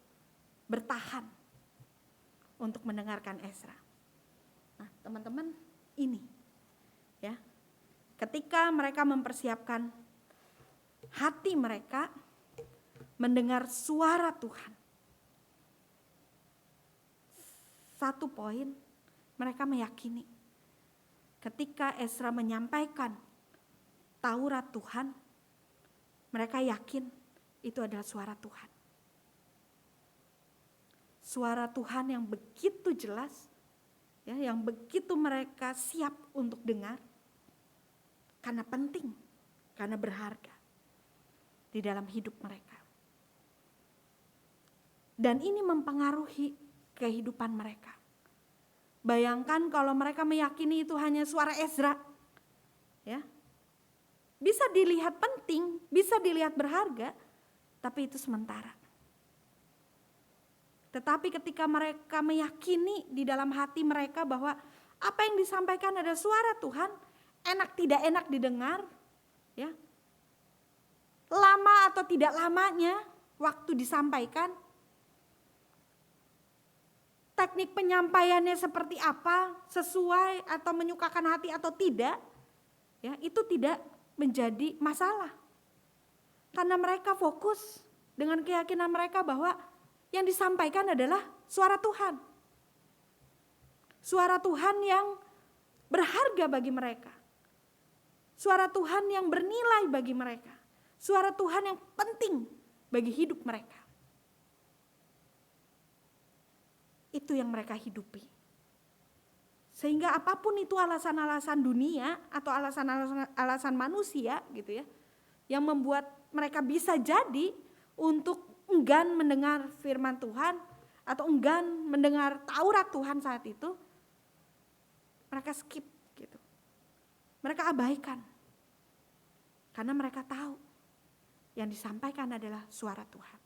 bertahan untuk mendengarkan Ezra? Nah, teman-teman, ini ya, ketika mereka mempersiapkan hati mereka mendengar suara Tuhan. Satu poin, mereka meyakini ketika Ezra menyampaikan Taurat Tuhan, mereka yakin itu adalah suara Tuhan. Suara Tuhan yang begitu jelas, ya, yang begitu mereka siap untuk dengar, karena penting, karena berharga di dalam hidup mereka. Dan ini mempengaruhi kehidupan mereka. Bayangkan kalau mereka meyakini itu hanya suara Ezra, ya, bisa dilihat penting, bisa dilihat berharga, tapi itu sementara. Tetapi ketika mereka meyakini di dalam hati mereka bahwa apa yang disampaikan adalah suara Tuhan, enak tidak enak didengar, ya, lama atau tidak lamanya waktu disampaikan, teknik penyampaiannya seperti apa, sesuai atau menyukakan hati atau tidak, ya, itu tidak menjadi masalah. Karena mereka fokus dengan keyakinan mereka bahwa yang disampaikan adalah suara Tuhan. Suara Tuhan yang berharga bagi mereka. Suara Tuhan yang bernilai bagi mereka. Suara Tuhan yang penting bagi hidup mereka. Itu yang mereka hidupi. Sehingga apapun itu alasan-alasan dunia atau alasan manusia gitu ya, yang membuat mereka bisa jadi untuk enggan mendengar firman Tuhan atau enggan mendengar Taurat Tuhan saat itu, mereka skip gitu. Mereka abaikan. Karena mereka tahu yang disampaikan adalah suara Tuhan.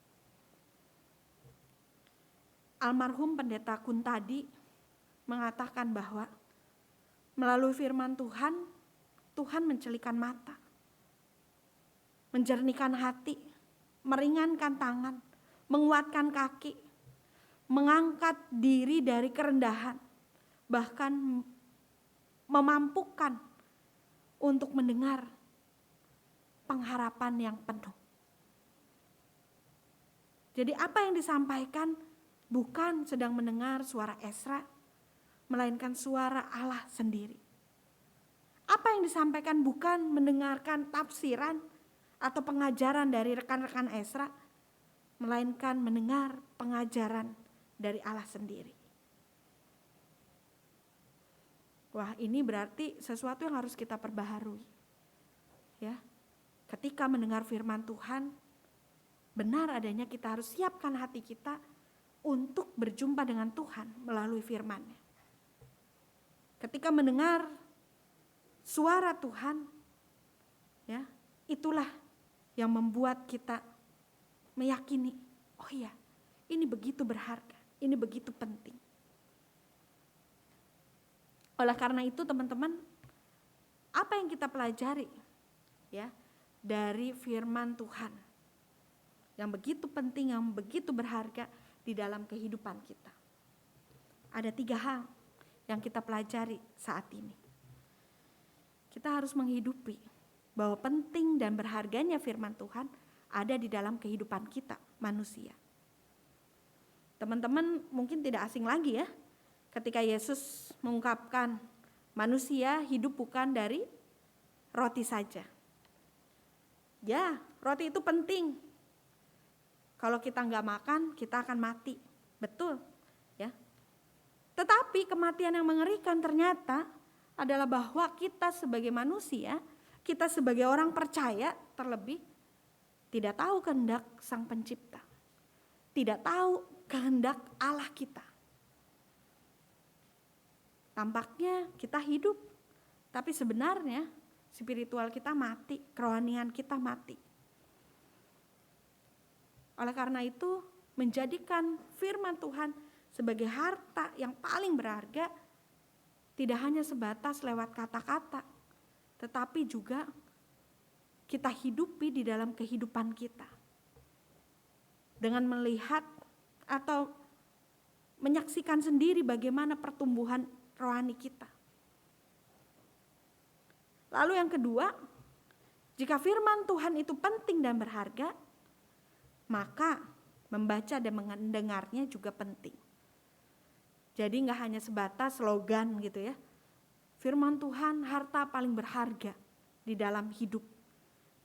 Almarhum Pendeta Kuntadi mengatakan bahwa melalui firman Tuhan, Tuhan mencelikan mata, menjernihkan hati, meringankan tangan, menguatkan kaki, mengangkat diri dari kerendahan, bahkan memampukan untuk mendengar pengharapan yang penuh. Jadi apa yang disampaikan bukan sedang mendengar suara Ezra, melainkan suara Allah sendiri. Apa yang disampaikan bukan mendengarkan tafsiran atau pengajaran dari rekan-rekan Ezra, melainkan mendengar pengajaran dari Allah sendiri. Wah, ini berarti sesuatu yang harus kita perbaharui. Ya. Ketika mendengar firman Tuhan, benar adanya kita harus siapkan hati kita untuk berjumpa dengan Tuhan melalui firman-Nya. Ketika mendengar suara Tuhan, ya, itulah yang membuat kita meyakini, oh iya, ini begitu berharga, ini begitu penting. Oleh karena itu teman-teman, apa yang kita pelajari ya dari firman Tuhan yang begitu penting, yang begitu berharga di dalam kehidupan kita? Ada 3 hal yang kita pelajari saat ini. Kita harus menghidupi bahwa penting dan berharganya firman Tuhan ada di dalam kehidupan kita manusia. Teman-teman mungkin tidak asing lagi ya, ketika Yesus mengungkapkan manusia hidup bukan dari roti saja. Ya, roti itu penting. Kalau kita nggak makan, kita akan mati. Betul, ya. Tetapi kematian yang mengerikan ternyata adalah bahwa kita sebagai manusia, kita sebagai orang percaya terlebih, tidak tahu kehendak Sang Pencipta. Tidak tahu kehendak Allah kita. Tampaknya kita hidup, tapi sebenarnya spiritual kita mati, kerohanian kita mati. Oleh karena itu, menjadikan firman Tuhan sebagai harta yang paling berharga tidak hanya sebatas lewat kata-kata, tetapi juga kita hidupi di dalam kehidupan kita. Dengan melihat atau menyaksikan sendiri bagaimana pertumbuhan rohani kita. Lalu yang kedua, jika firman Tuhan itu penting dan berharga, maka membaca dan mendengarnya juga penting. Jadi gak hanya sebatas slogan gitu ya. Firman Tuhan harta paling berharga di dalam hidup.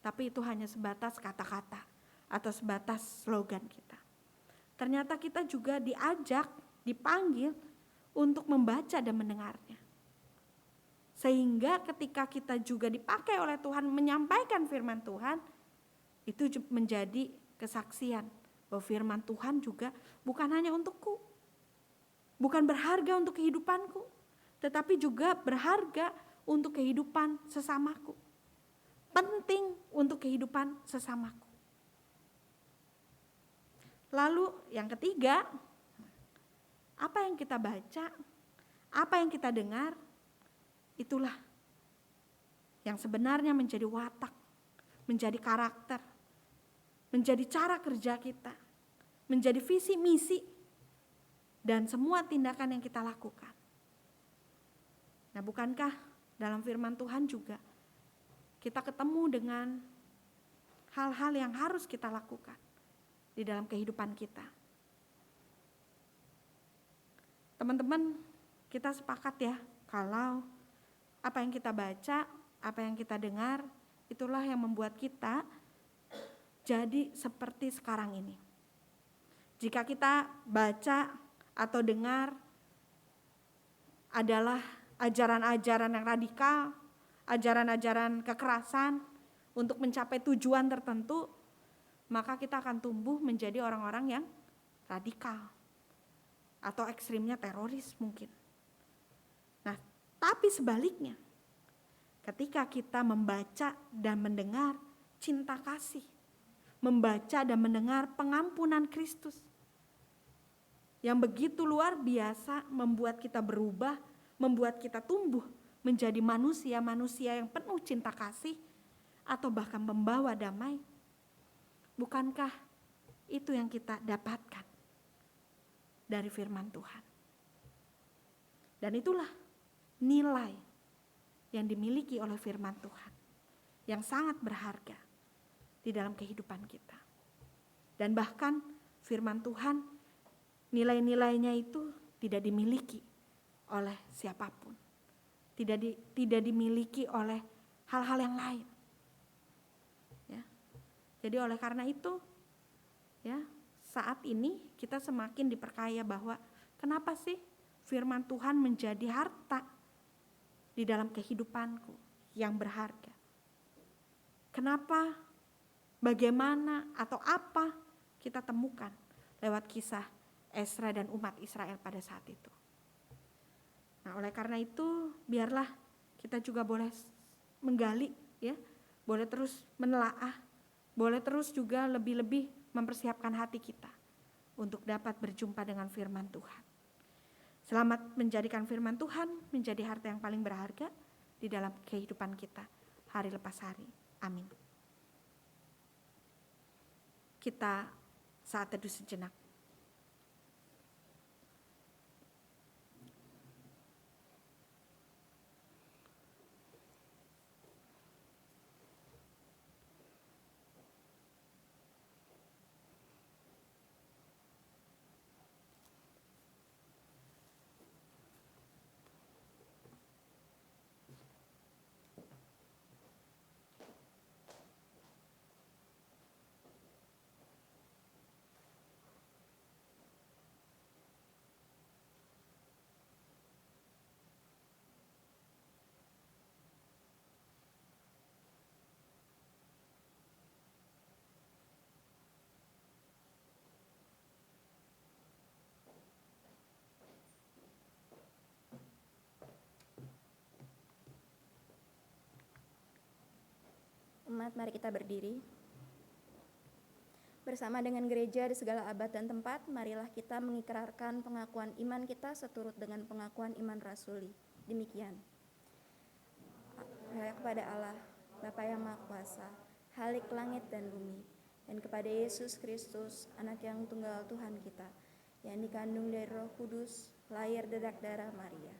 Tapi itu hanya sebatas kata-kata atau sebatas slogan kita. Ternyata kita juga diajak, dipanggil untuk membaca dan mendengarnya. Sehingga ketika kita juga dipakai oleh Tuhan menyampaikan firman Tuhan, itu menjadi kesaksian bahwa firman Tuhan juga bukan hanya untukku, bukan berharga untuk kehidupanku, tetapi juga berharga untuk kehidupan sesamaku. Penting untuk kehidupan sesamaku. Lalu yang ketiga, apa yang kita baca, apa yang kita dengar, itulah yang sebenarnya menjadi watak, menjadi karakter, menjadi cara kerja kita, menjadi visi misi, dan semua tindakan yang kita lakukan. Nah, bukankah dalam firman Tuhan juga kita ketemu dengan hal-hal yang harus kita lakukan di dalam kehidupan kita? Teman-teman, kita sepakat ya kalau apa yang kita baca, apa yang kita dengar, itulah yang membuat kita jadi seperti sekarang ini. Jika kita baca atau dengar adalah ajaran-ajaran yang radikal, ajaran-ajaran kekerasan untuk mencapai tujuan tertentu, maka kita akan tumbuh menjadi orang-orang yang radikal atau ekstrimnya teroris mungkin. Nah, tapi sebaliknya, ketika kita membaca dan mendengar cinta kasih, membaca dan mendengar pengampunan Kristus yang begitu luar biasa, membuat kita berubah, membuat kita tumbuh menjadi manusia-manusia yang penuh cinta kasih atau bahkan membawa damai. Bukankah itu yang kita dapatkan dari firman Tuhan? Dan itulah nilai yang dimiliki oleh firman Tuhan, yang sangat berharga di dalam kehidupan kita. Dan bahkan firman Tuhan, nilai-nilainya itu tidak dimiliki oleh siapapun. Tidak dimiliki oleh hal-hal yang lain. Ya. Jadi oleh karena itu, ya, saat ini kita semakin diperkaya bahwa kenapa sih firman Tuhan menjadi harta di dalam kehidupanku yang berharga. Kenapa, bagaimana, atau apa kita temukan lewat kisah Ezra dan umat Israel pada saat itu. Nah, oleh karena itu biarlah kita juga boleh menggali, ya, boleh terus menelaah, boleh terus juga lebih-lebih mempersiapkan hati kita untuk dapat berjumpa dengan firman Tuhan. Selamat menjadikan firman Tuhan menjadi harta yang paling berharga di dalam kehidupan kita hari lepas hari. Amin. Kita saat teduh sejenak. Umat, mari kita berdiri. Bersama dengan gereja di segala abad dan tempat, marilah kita mengikrarkan pengakuan iman kita seturut dengan pengakuan iman rasuli. Demikian. Percaya kepada Allah, Bapa yang Maha Kuasa, Khalik langit dan bumi, dan kepada Yesus Kristus, Anak yang tunggal Tuhan kita, yang dikandung dari Roh Kudus, lahir dedak darah Maria,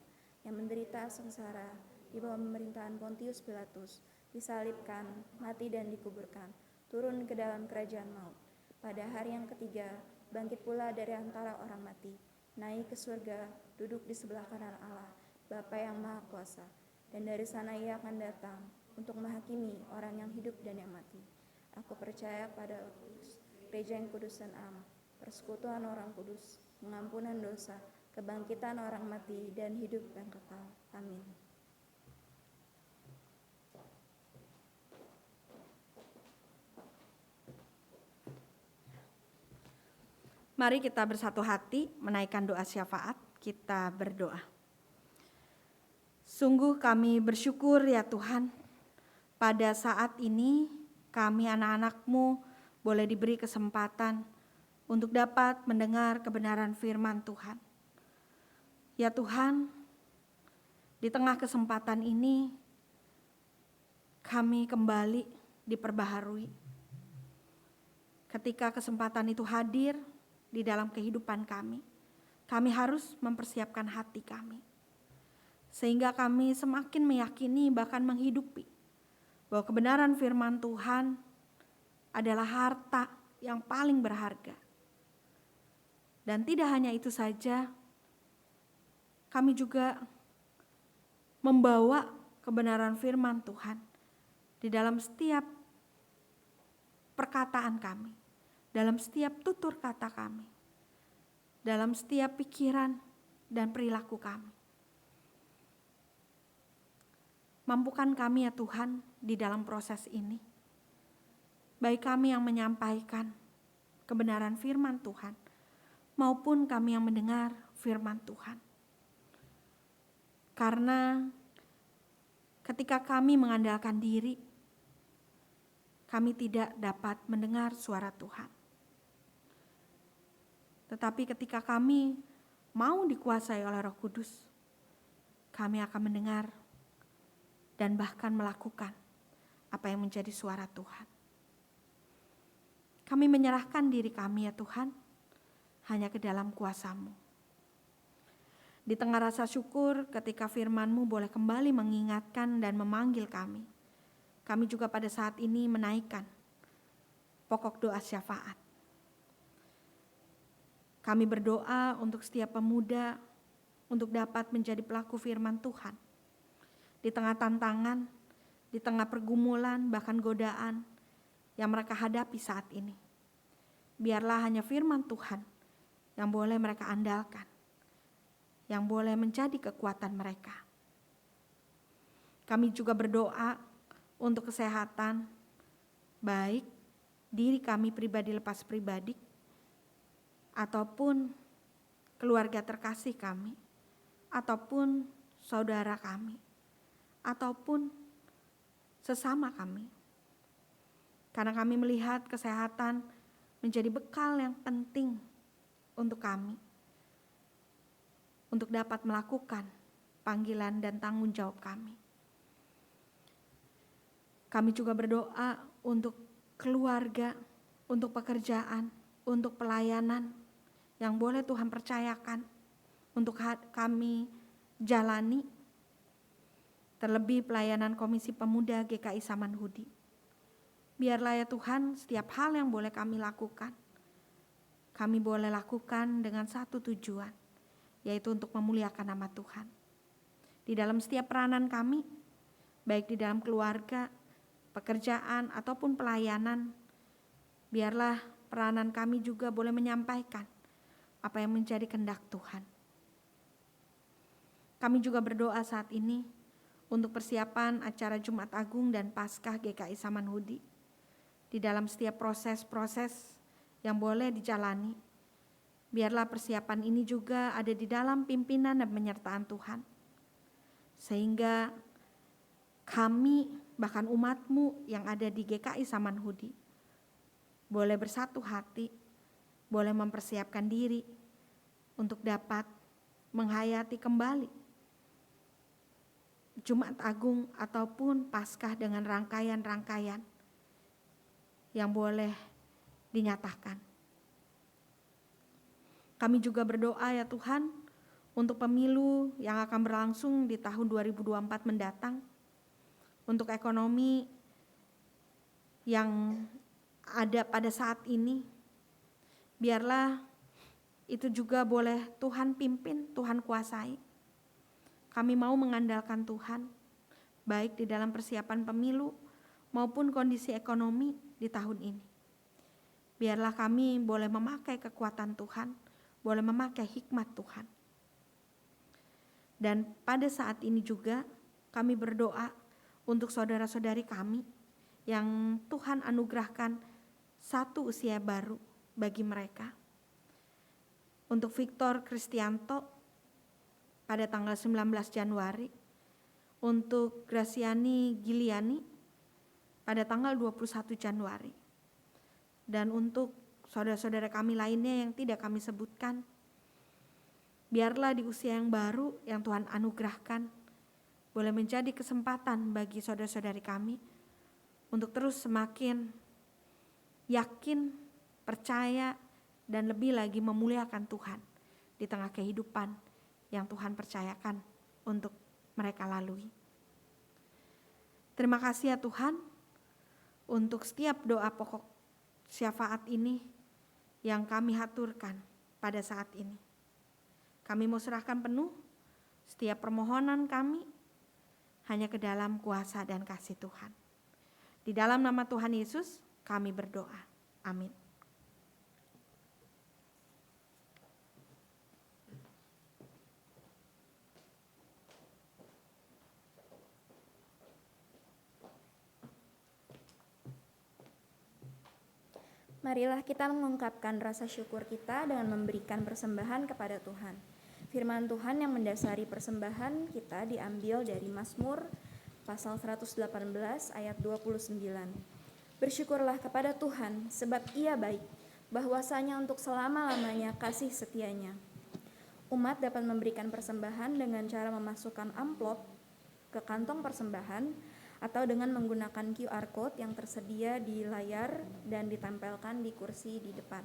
yang menderita sengsara di bawah pemerintahan Pontius Pilatus, disalibkan, mati dan dikuburkan, turun ke dalam kerajaan maut. Pada hari yang ketiga, bangkit pula dari antara orang mati, naik ke surga, duduk di sebelah kanan Allah, Bapa yang Maha Kuasa, dan dari sana ia akan datang untuk menghakimi orang yang hidup dan yang mati. Aku percaya pada gereja yang kudus dan am, persekutuan orang kudus, pengampunan dosa, kebangkitan orang mati, dan hidup yang kekal. Amin. Mari kita bersatu hati menaikkan doa syafaat, kita berdoa. Sungguh kami bersyukur ya Tuhan, pada saat ini kami anak-anak-Mu boleh diberi kesempatan untuk dapat mendengar kebenaran firman Tuhan. Ya Tuhan, di tengah kesempatan ini kami kembali diperbaharui. Ketika kesempatan itu hadir di dalam kehidupan kami harus mempersiapkan hati kami. Sehingga kami semakin meyakini bahkan menghidupi bahwa kebenaran firman Tuhan adalah harta yang paling berharga. Dan tidak hanya itu saja, kami juga membawa kebenaran firman Tuhan di dalam setiap perkataan kami, dalam setiap tutur kata kami, dalam setiap pikiran dan perilaku kami. Mampukan kami ya Tuhan di dalam proses ini, baik kami yang menyampaikan kebenaran firman Tuhan, maupun kami yang mendengar firman Tuhan. Karena ketika kami mengandalkan diri, kami tidak dapat mendengar suara Tuhan. Tetapi ketika kami mau dikuasai oleh Roh Kudus, kami akan mendengar dan bahkan melakukan apa yang menjadi suara Tuhan. Kami menyerahkan diri kami ya Tuhan, hanya ke dalam kuasa-Mu. Di tengah rasa syukur ketika firman-Mu boleh kembali mengingatkan dan memanggil kami. Kami juga pada saat ini menaikkan pokok doa syafaat. Kami berdoa untuk setiap pemuda untuk dapat menjadi pelaku firman Tuhan. Di tengah tantangan, di tengah pergumulan, bahkan godaan yang mereka hadapi saat ini. Biarlah hanya firman Tuhan yang boleh mereka andalkan, yang boleh menjadi kekuatan mereka. Kami juga berdoa untuk kesehatan, baik diri kami pribadi lepas pribadi, ataupun keluarga terkasih kami, ataupun saudara kami, ataupun sesama kami. Karena kami melihat kesehatan menjadi bekal yang penting untuk kami, untuk dapat melakukan panggilan dan tanggung jawab kami. Kami juga berdoa untuk keluarga, untuk pekerjaan, untuk pelayanan yang boleh Tuhan percayakan untuk kami jalani, terlebih pelayanan Komisi Pemuda GKI Samanhudi. Biarlah ya Tuhan, setiap hal yang boleh kami lakukan, kami boleh lakukan dengan satu tujuan, yaitu untuk memuliakan nama Tuhan. Di dalam setiap peranan kami, baik di dalam keluarga, pekerjaan, ataupun pelayanan, biarlah peranan kami juga boleh menyampaikan apa yang menjadi kehendak Tuhan. Kami juga berdoa saat ini untuk persiapan acara Jumat Agung dan Paskah GKI Samanhudi. Di dalam setiap proses-proses yang boleh dijalani, biarlah persiapan ini juga ada di dalam pimpinan dan penyertaan Tuhan. Sehingga kami, bahkan umat-Mu yang ada di GKI Samanhudi, boleh bersatu hati, boleh mempersiapkan diri untuk dapat menghayati kembali Jumat Agung ataupun Paskah dengan rangkaian-rangkaian yang boleh dinyatakan. Kami juga berdoa ya Tuhan untuk pemilu yang akan berlangsung di tahun 2024 mendatang, untuk ekonomi yang ada pada saat ini, biarlah itu juga boleh Tuhan pimpin, Tuhan kuasai. Kami mau mengandalkan Tuhan, baik di dalam persiapan pemilu maupun kondisi ekonomi di tahun ini. Biarlah kami boleh memakai kekuatan Tuhan, boleh memakai hikmat Tuhan. Dan pada saat ini juga kami berdoa untuk saudara-saudari kami yang Tuhan anugerahkan satu usia baru bagi mereka. Untuk Victor Kristianto pada tanggal 19 Januari, untuk Graciani Giliani pada tanggal 21 Januari. Dan untuk saudara-saudara kami lainnya yang tidak kami sebutkan, biarlah di usia yang baru yang Tuhan anugerahkan boleh menjadi kesempatan bagi saudara-saudari kami untuk terus semakin yakin, percaya, dan lebih lagi memuliakan Tuhan di tengah kehidupan yang Tuhan percayakan untuk mereka lalui. Terima kasih ya Tuhan untuk setiap doa pokok syafaat ini yang kami haturkan pada saat ini. Kami mau serahkan penuh setiap permohonan kami hanya ke dalam kuasa dan kasih Tuhan. Di dalam nama Tuhan Yesus kami berdoa. Amin. Marilah kita mengungkapkan rasa syukur kita dengan memberikan persembahan kepada Tuhan. Firman Tuhan yang mendasari persembahan kita diambil dari Mazmur pasal 118 ayat 29. Bersyukurlah kepada Tuhan sebab Ia baik, bahwasanya untuk selama-lamanya kasih setianya. Umat dapat memberikan persembahan dengan cara memasukkan amplop ke kantong persembahan atau dengan menggunakan QR Code yang tersedia di layar dan ditempelkan di kursi di depan.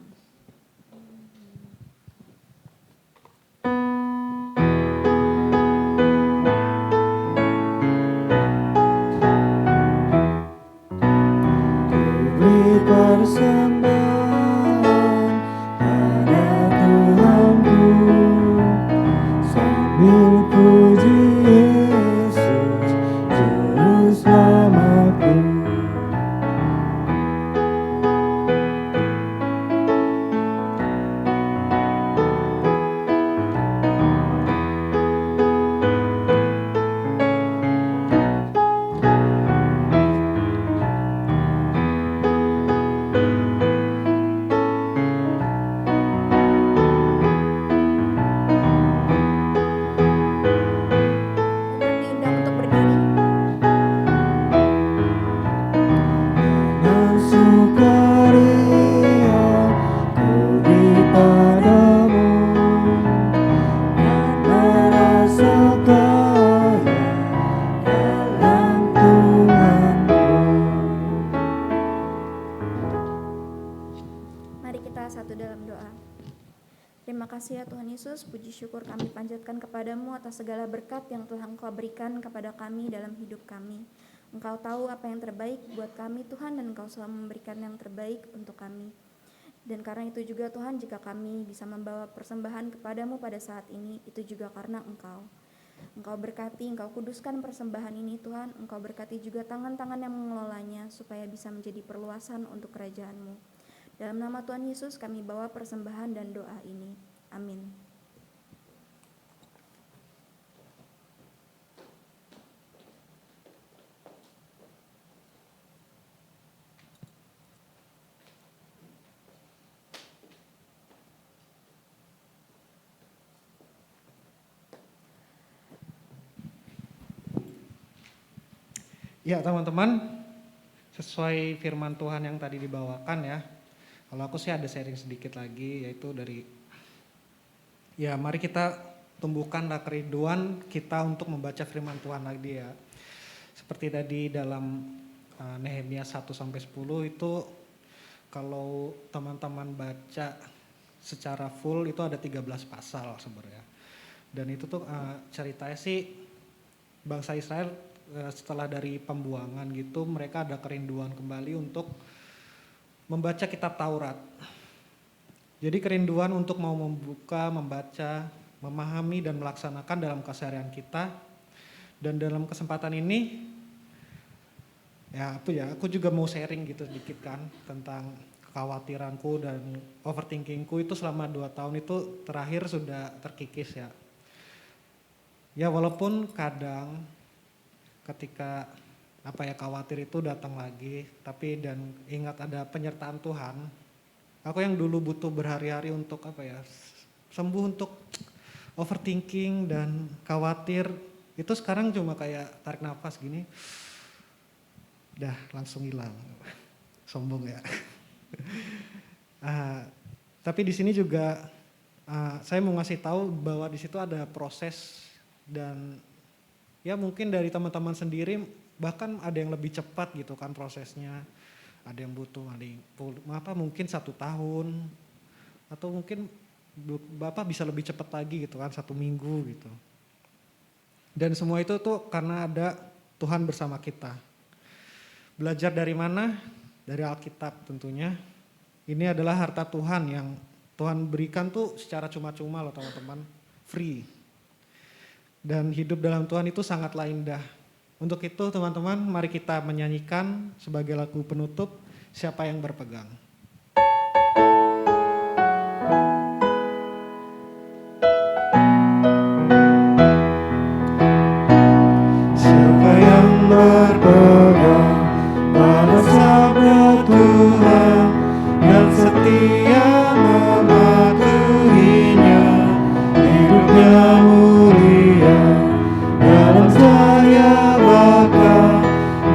Yesus, puji syukur kami panjatkan kepadamu atas segala berkat yang telah Engkau berikan kepada kami dalam hidup kami. Engkau tahu apa yang terbaik buat kami Tuhan, dan Engkau selalu memberikan yang terbaik untuk kami. Dan karena itu juga Tuhan, jika kami bisa membawa persembahan kepadamu pada saat ini, itu juga karena Engkau. Engkau berkati, Engkau kuduskan persembahan ini Tuhan. Engkau berkati juga tangan-tangan yang mengelolanya supaya bisa menjadi perluasan untuk kerajaan-Mu. Dalam nama Tuhan Yesus kami bawa persembahan dan doa ini. Amin. Ya teman-teman, sesuai firman Tuhan yang tadi dibawakan ya. Kalau aku sih ada sharing sedikit lagi, yaitu dari ya mari kita tumbuhkanlah kerinduan kita untuk membaca firman Tuhan lagi ya. Seperti tadi dalam Nehemia 1-10 itu, kalau teman-teman baca secara full itu ada 13 pasal sebenarnya. Dan itu tuh ceritanya sih bangsa Israel setelah dari pembuangan gitu, mereka ada kerinduan kembali untuk membaca kitab Taurat. Jadi kerinduan untuk mau membuka, membaca, memahami dan melaksanakan dalam keseharian kita. Dan dalam kesempatan ini aku juga mau sharing gitu sedikit kan tentang kekhawatiranku dan overthinkingku itu selama 2 tahun itu terakhir sudah terkikis ya. Ya walaupun kadang ketika khawatir itu datang lagi, tapi dan ingat ada penyertaan Tuhan. Aku yang dulu butuh berhari-hari untuk sembuh untuk overthinking dan khawatir, itu sekarang cuma kayak tarik nafas gini, dah langsung hilang. Sombong ya. Tapi di sini juga saya mau ngasih tahu bahwa di situ ada proses, dan ya mungkin dari teman-teman sendiri bahkan ada yang lebih cepat gitu kan prosesnya. Ada yang butuh mungkin 1 tahun, atau mungkin Bapak bisa lebih cepat lagi gitu kan 1 minggu gitu. Dan semua itu tuh karena ada Tuhan bersama kita. Belajar dari mana? Dari Alkitab tentunya. Ini adalah harta Tuhan yang Tuhan berikan tuh secara cuma-cuma loh teman-teman, free. Dan hidup dalam Tuhan itu sangatlah indah. Untuk itu teman-teman, mari kita menyanyikan sebagai lagu penutup, Siapa yang Berpegang. Siapa yang berpegang pada sabda Tuhan, yang setia mematuhinya, hidupnya mulia dalam cahaya bakal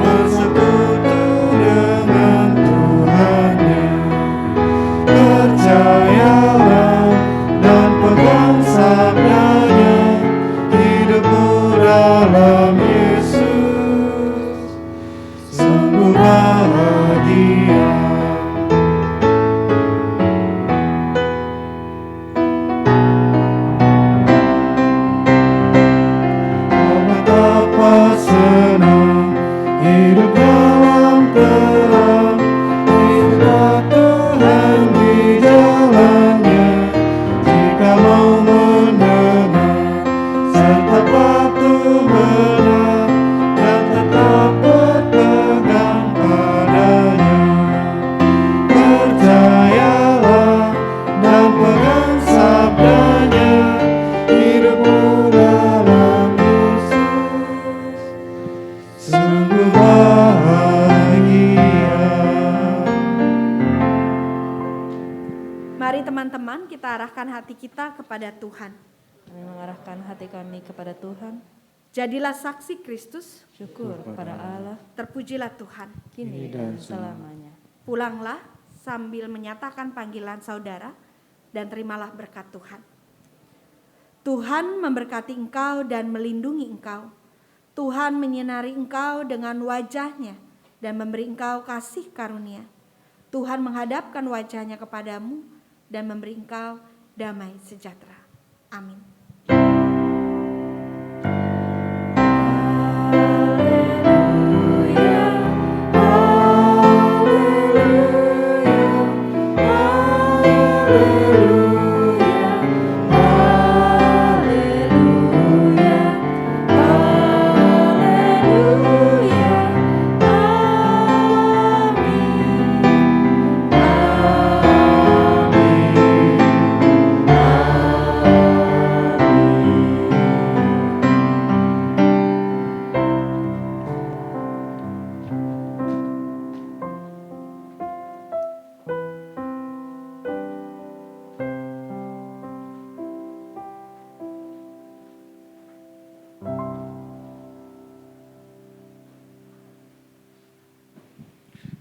bersekutu dengan Tuhannya. Percayalah dan pegang sabdanya, hidupmu dalam Yesus sungguh bahagia. Betapa senang hidup dalam terang, hidup Tuhan di jalannya. Jika mau mendengar serta patuh benar dan tetap berpegang padanya. Percayalah dan pegang sabdanya, hidupmu dalam Yesus sungguh bahagia. Mari teman-teman kita arahkan hati kita kepada Tuhan. Kami mengarahkan hati kami kepada Tuhan. Jadilah saksi Kristus, Syukur kepada Allah terpujilah Tuhan. kini dan selamanya. Pulanglah sambil menyatakan panggilan saudara dan terimalah berkat Tuhan. Tuhan memberkati engkau dan melindungi engkau. Tuhan menyinari engkau dengan wajah-Nya dan memberi engkau kasih karunia. Tuhan menghadapkan wajah-Nya kepadamu dan memberi engkau damai sejahtera. Amin.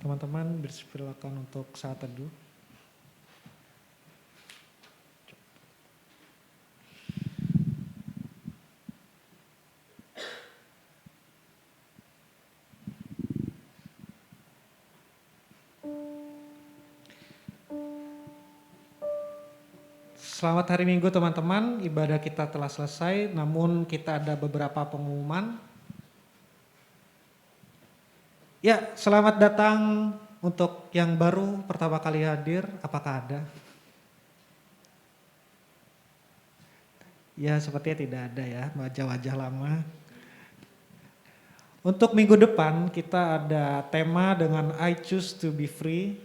Teman-teman bersilakan untuk saat teduh. Selamat hari Minggu teman-teman, ibadah kita telah selesai, namun kita ada beberapa pengumuman. Ya, selamat datang untuk yang baru pertama kali hadir, apakah ada? Ya, sepertinya tidak ada ya, wajah-wajah lama. Untuk minggu depan kita ada tema dengan I Choose to be Free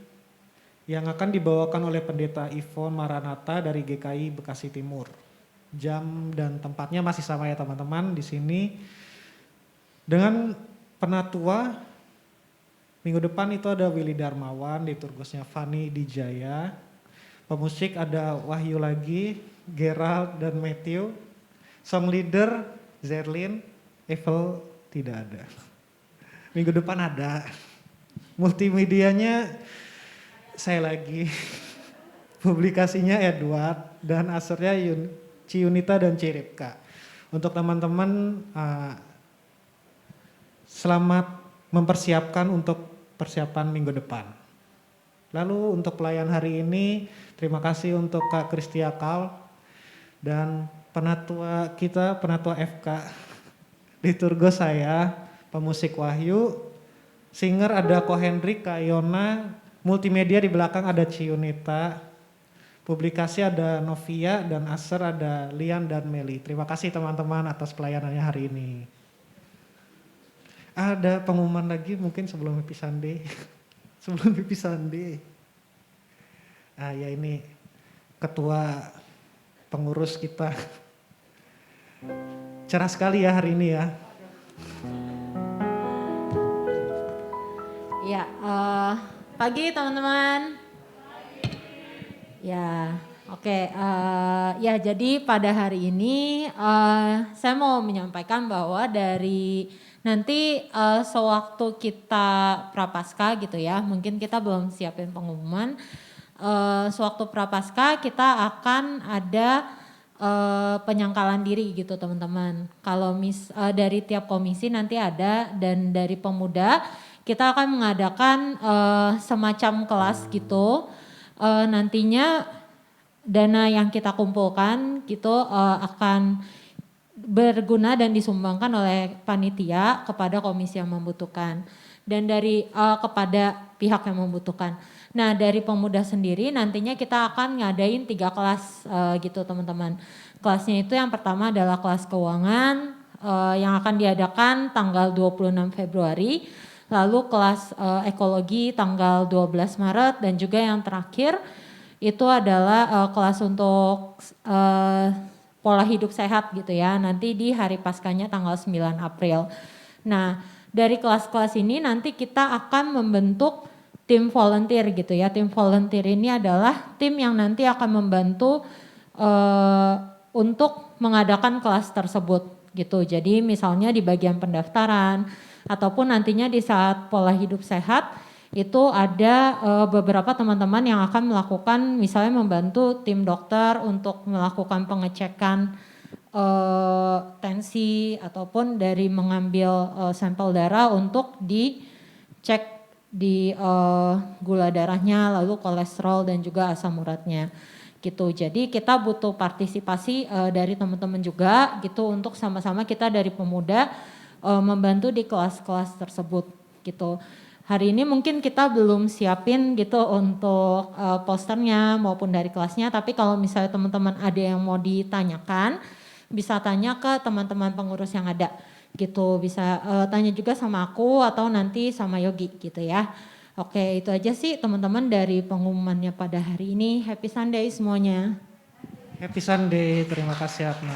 yang akan dibawakan oleh Pendeta Ivon Maranatha dari GKI Bekasi Timur. Jam dan tempatnya masih sama ya teman-teman di sini. Dengan penatua minggu depan itu ada Willy Darmawan, liturgusnya Fani Dijaya. Pemusik ada Wahyu lagi, Gerald dan Matthew. Song leader Zerlin, Evel tidak ada. Minggu depan ada. Multimedianya saya lagi. Publikasinya Edward dan asernya Ciunita dan Ciripka. Untuk teman-teman selamat mempersiapkan untuk persiapan minggu depan. Lalu untuk pelayan hari ini terima kasih untuk Kak Kristia Kal dan penatua kita, penatua FK. Liturgos saya, pemusik Wahyu, singer ada Ko Hendrik, Kak Iona, multimedia di belakang ada Ciunita, publikasi ada Novia dan Aser ada Lian dan Meli. Terima kasih teman-teman atas pelayanannya hari ini. Ada pengumuman lagi mungkin sebelum Happy Sunday. Sebelum Happy Sunday. Ya ini ketua pengurus kita. Cerah sekali ya hari ini ya. Ya, pagi teman-teman. Ya, oke. Ya, jadi pada hari ini saya mau menyampaikan bahwa dari nanti sewaktu kita prapaskah gitu ya, mungkin kita belum siapin pengumuman. Sewaktu prapaskah kita akan ada penyangkalan diri gitu teman-teman. Kalau dari tiap komisi nanti ada, dan dari pemuda kita akan mengadakan semacam kelas gitu. Nantinya dana yang kita kumpulkan gitu akan berguna dan disumbangkan oleh panitia kepada komisi yang membutuhkan dan dari kepada pihak yang membutuhkan. Nah dari pemuda sendiri nantinya kita akan ngadain 3 kelas gitu teman-teman. Kelasnya itu yang pertama adalah kelas keuangan yang akan diadakan tanggal 26 Februari. Lalu kelas ekologi tanggal 12 Maret dan juga yang terakhir itu adalah kelas untuk pola hidup sehat gitu ya. Nanti di hari Paskahnya tanggal 9 April. Nah, dari kelas-kelas ini nanti kita akan membentuk tim volunteer gitu ya. Tim volunteer ini adalah tim yang nanti akan membantu untuk mengadakan kelas tersebut gitu. Jadi misalnya di bagian pendaftaran ataupun nantinya di saat pola hidup sehat itu ada beberapa teman-teman yang akan melakukan misalnya membantu tim dokter untuk melakukan pengecekan tensi ataupun dari mengambil sampel darah untuk dicek di gula darahnya lalu kolesterol dan juga asam uratnya. gitu. Jadi kita butuh partisipasi dari teman-teman juga gitu untuk sama-sama kita dari pemuda membantu di kelas-kelas tersebut gitu. Hari ini mungkin kita belum siapin gitu untuk posternya maupun dari kelasnya, tapi kalau misalnya teman-teman ada yang mau ditanyakan, bisa tanya ke teman-teman pengurus yang ada gitu. Bisa tanya juga sama aku atau nanti sama Yogi gitu ya. Oke, itu aja sih teman-teman dari pengumumannya pada hari ini. Happy Sunday semuanya. Happy Sunday, terima kasih Atma.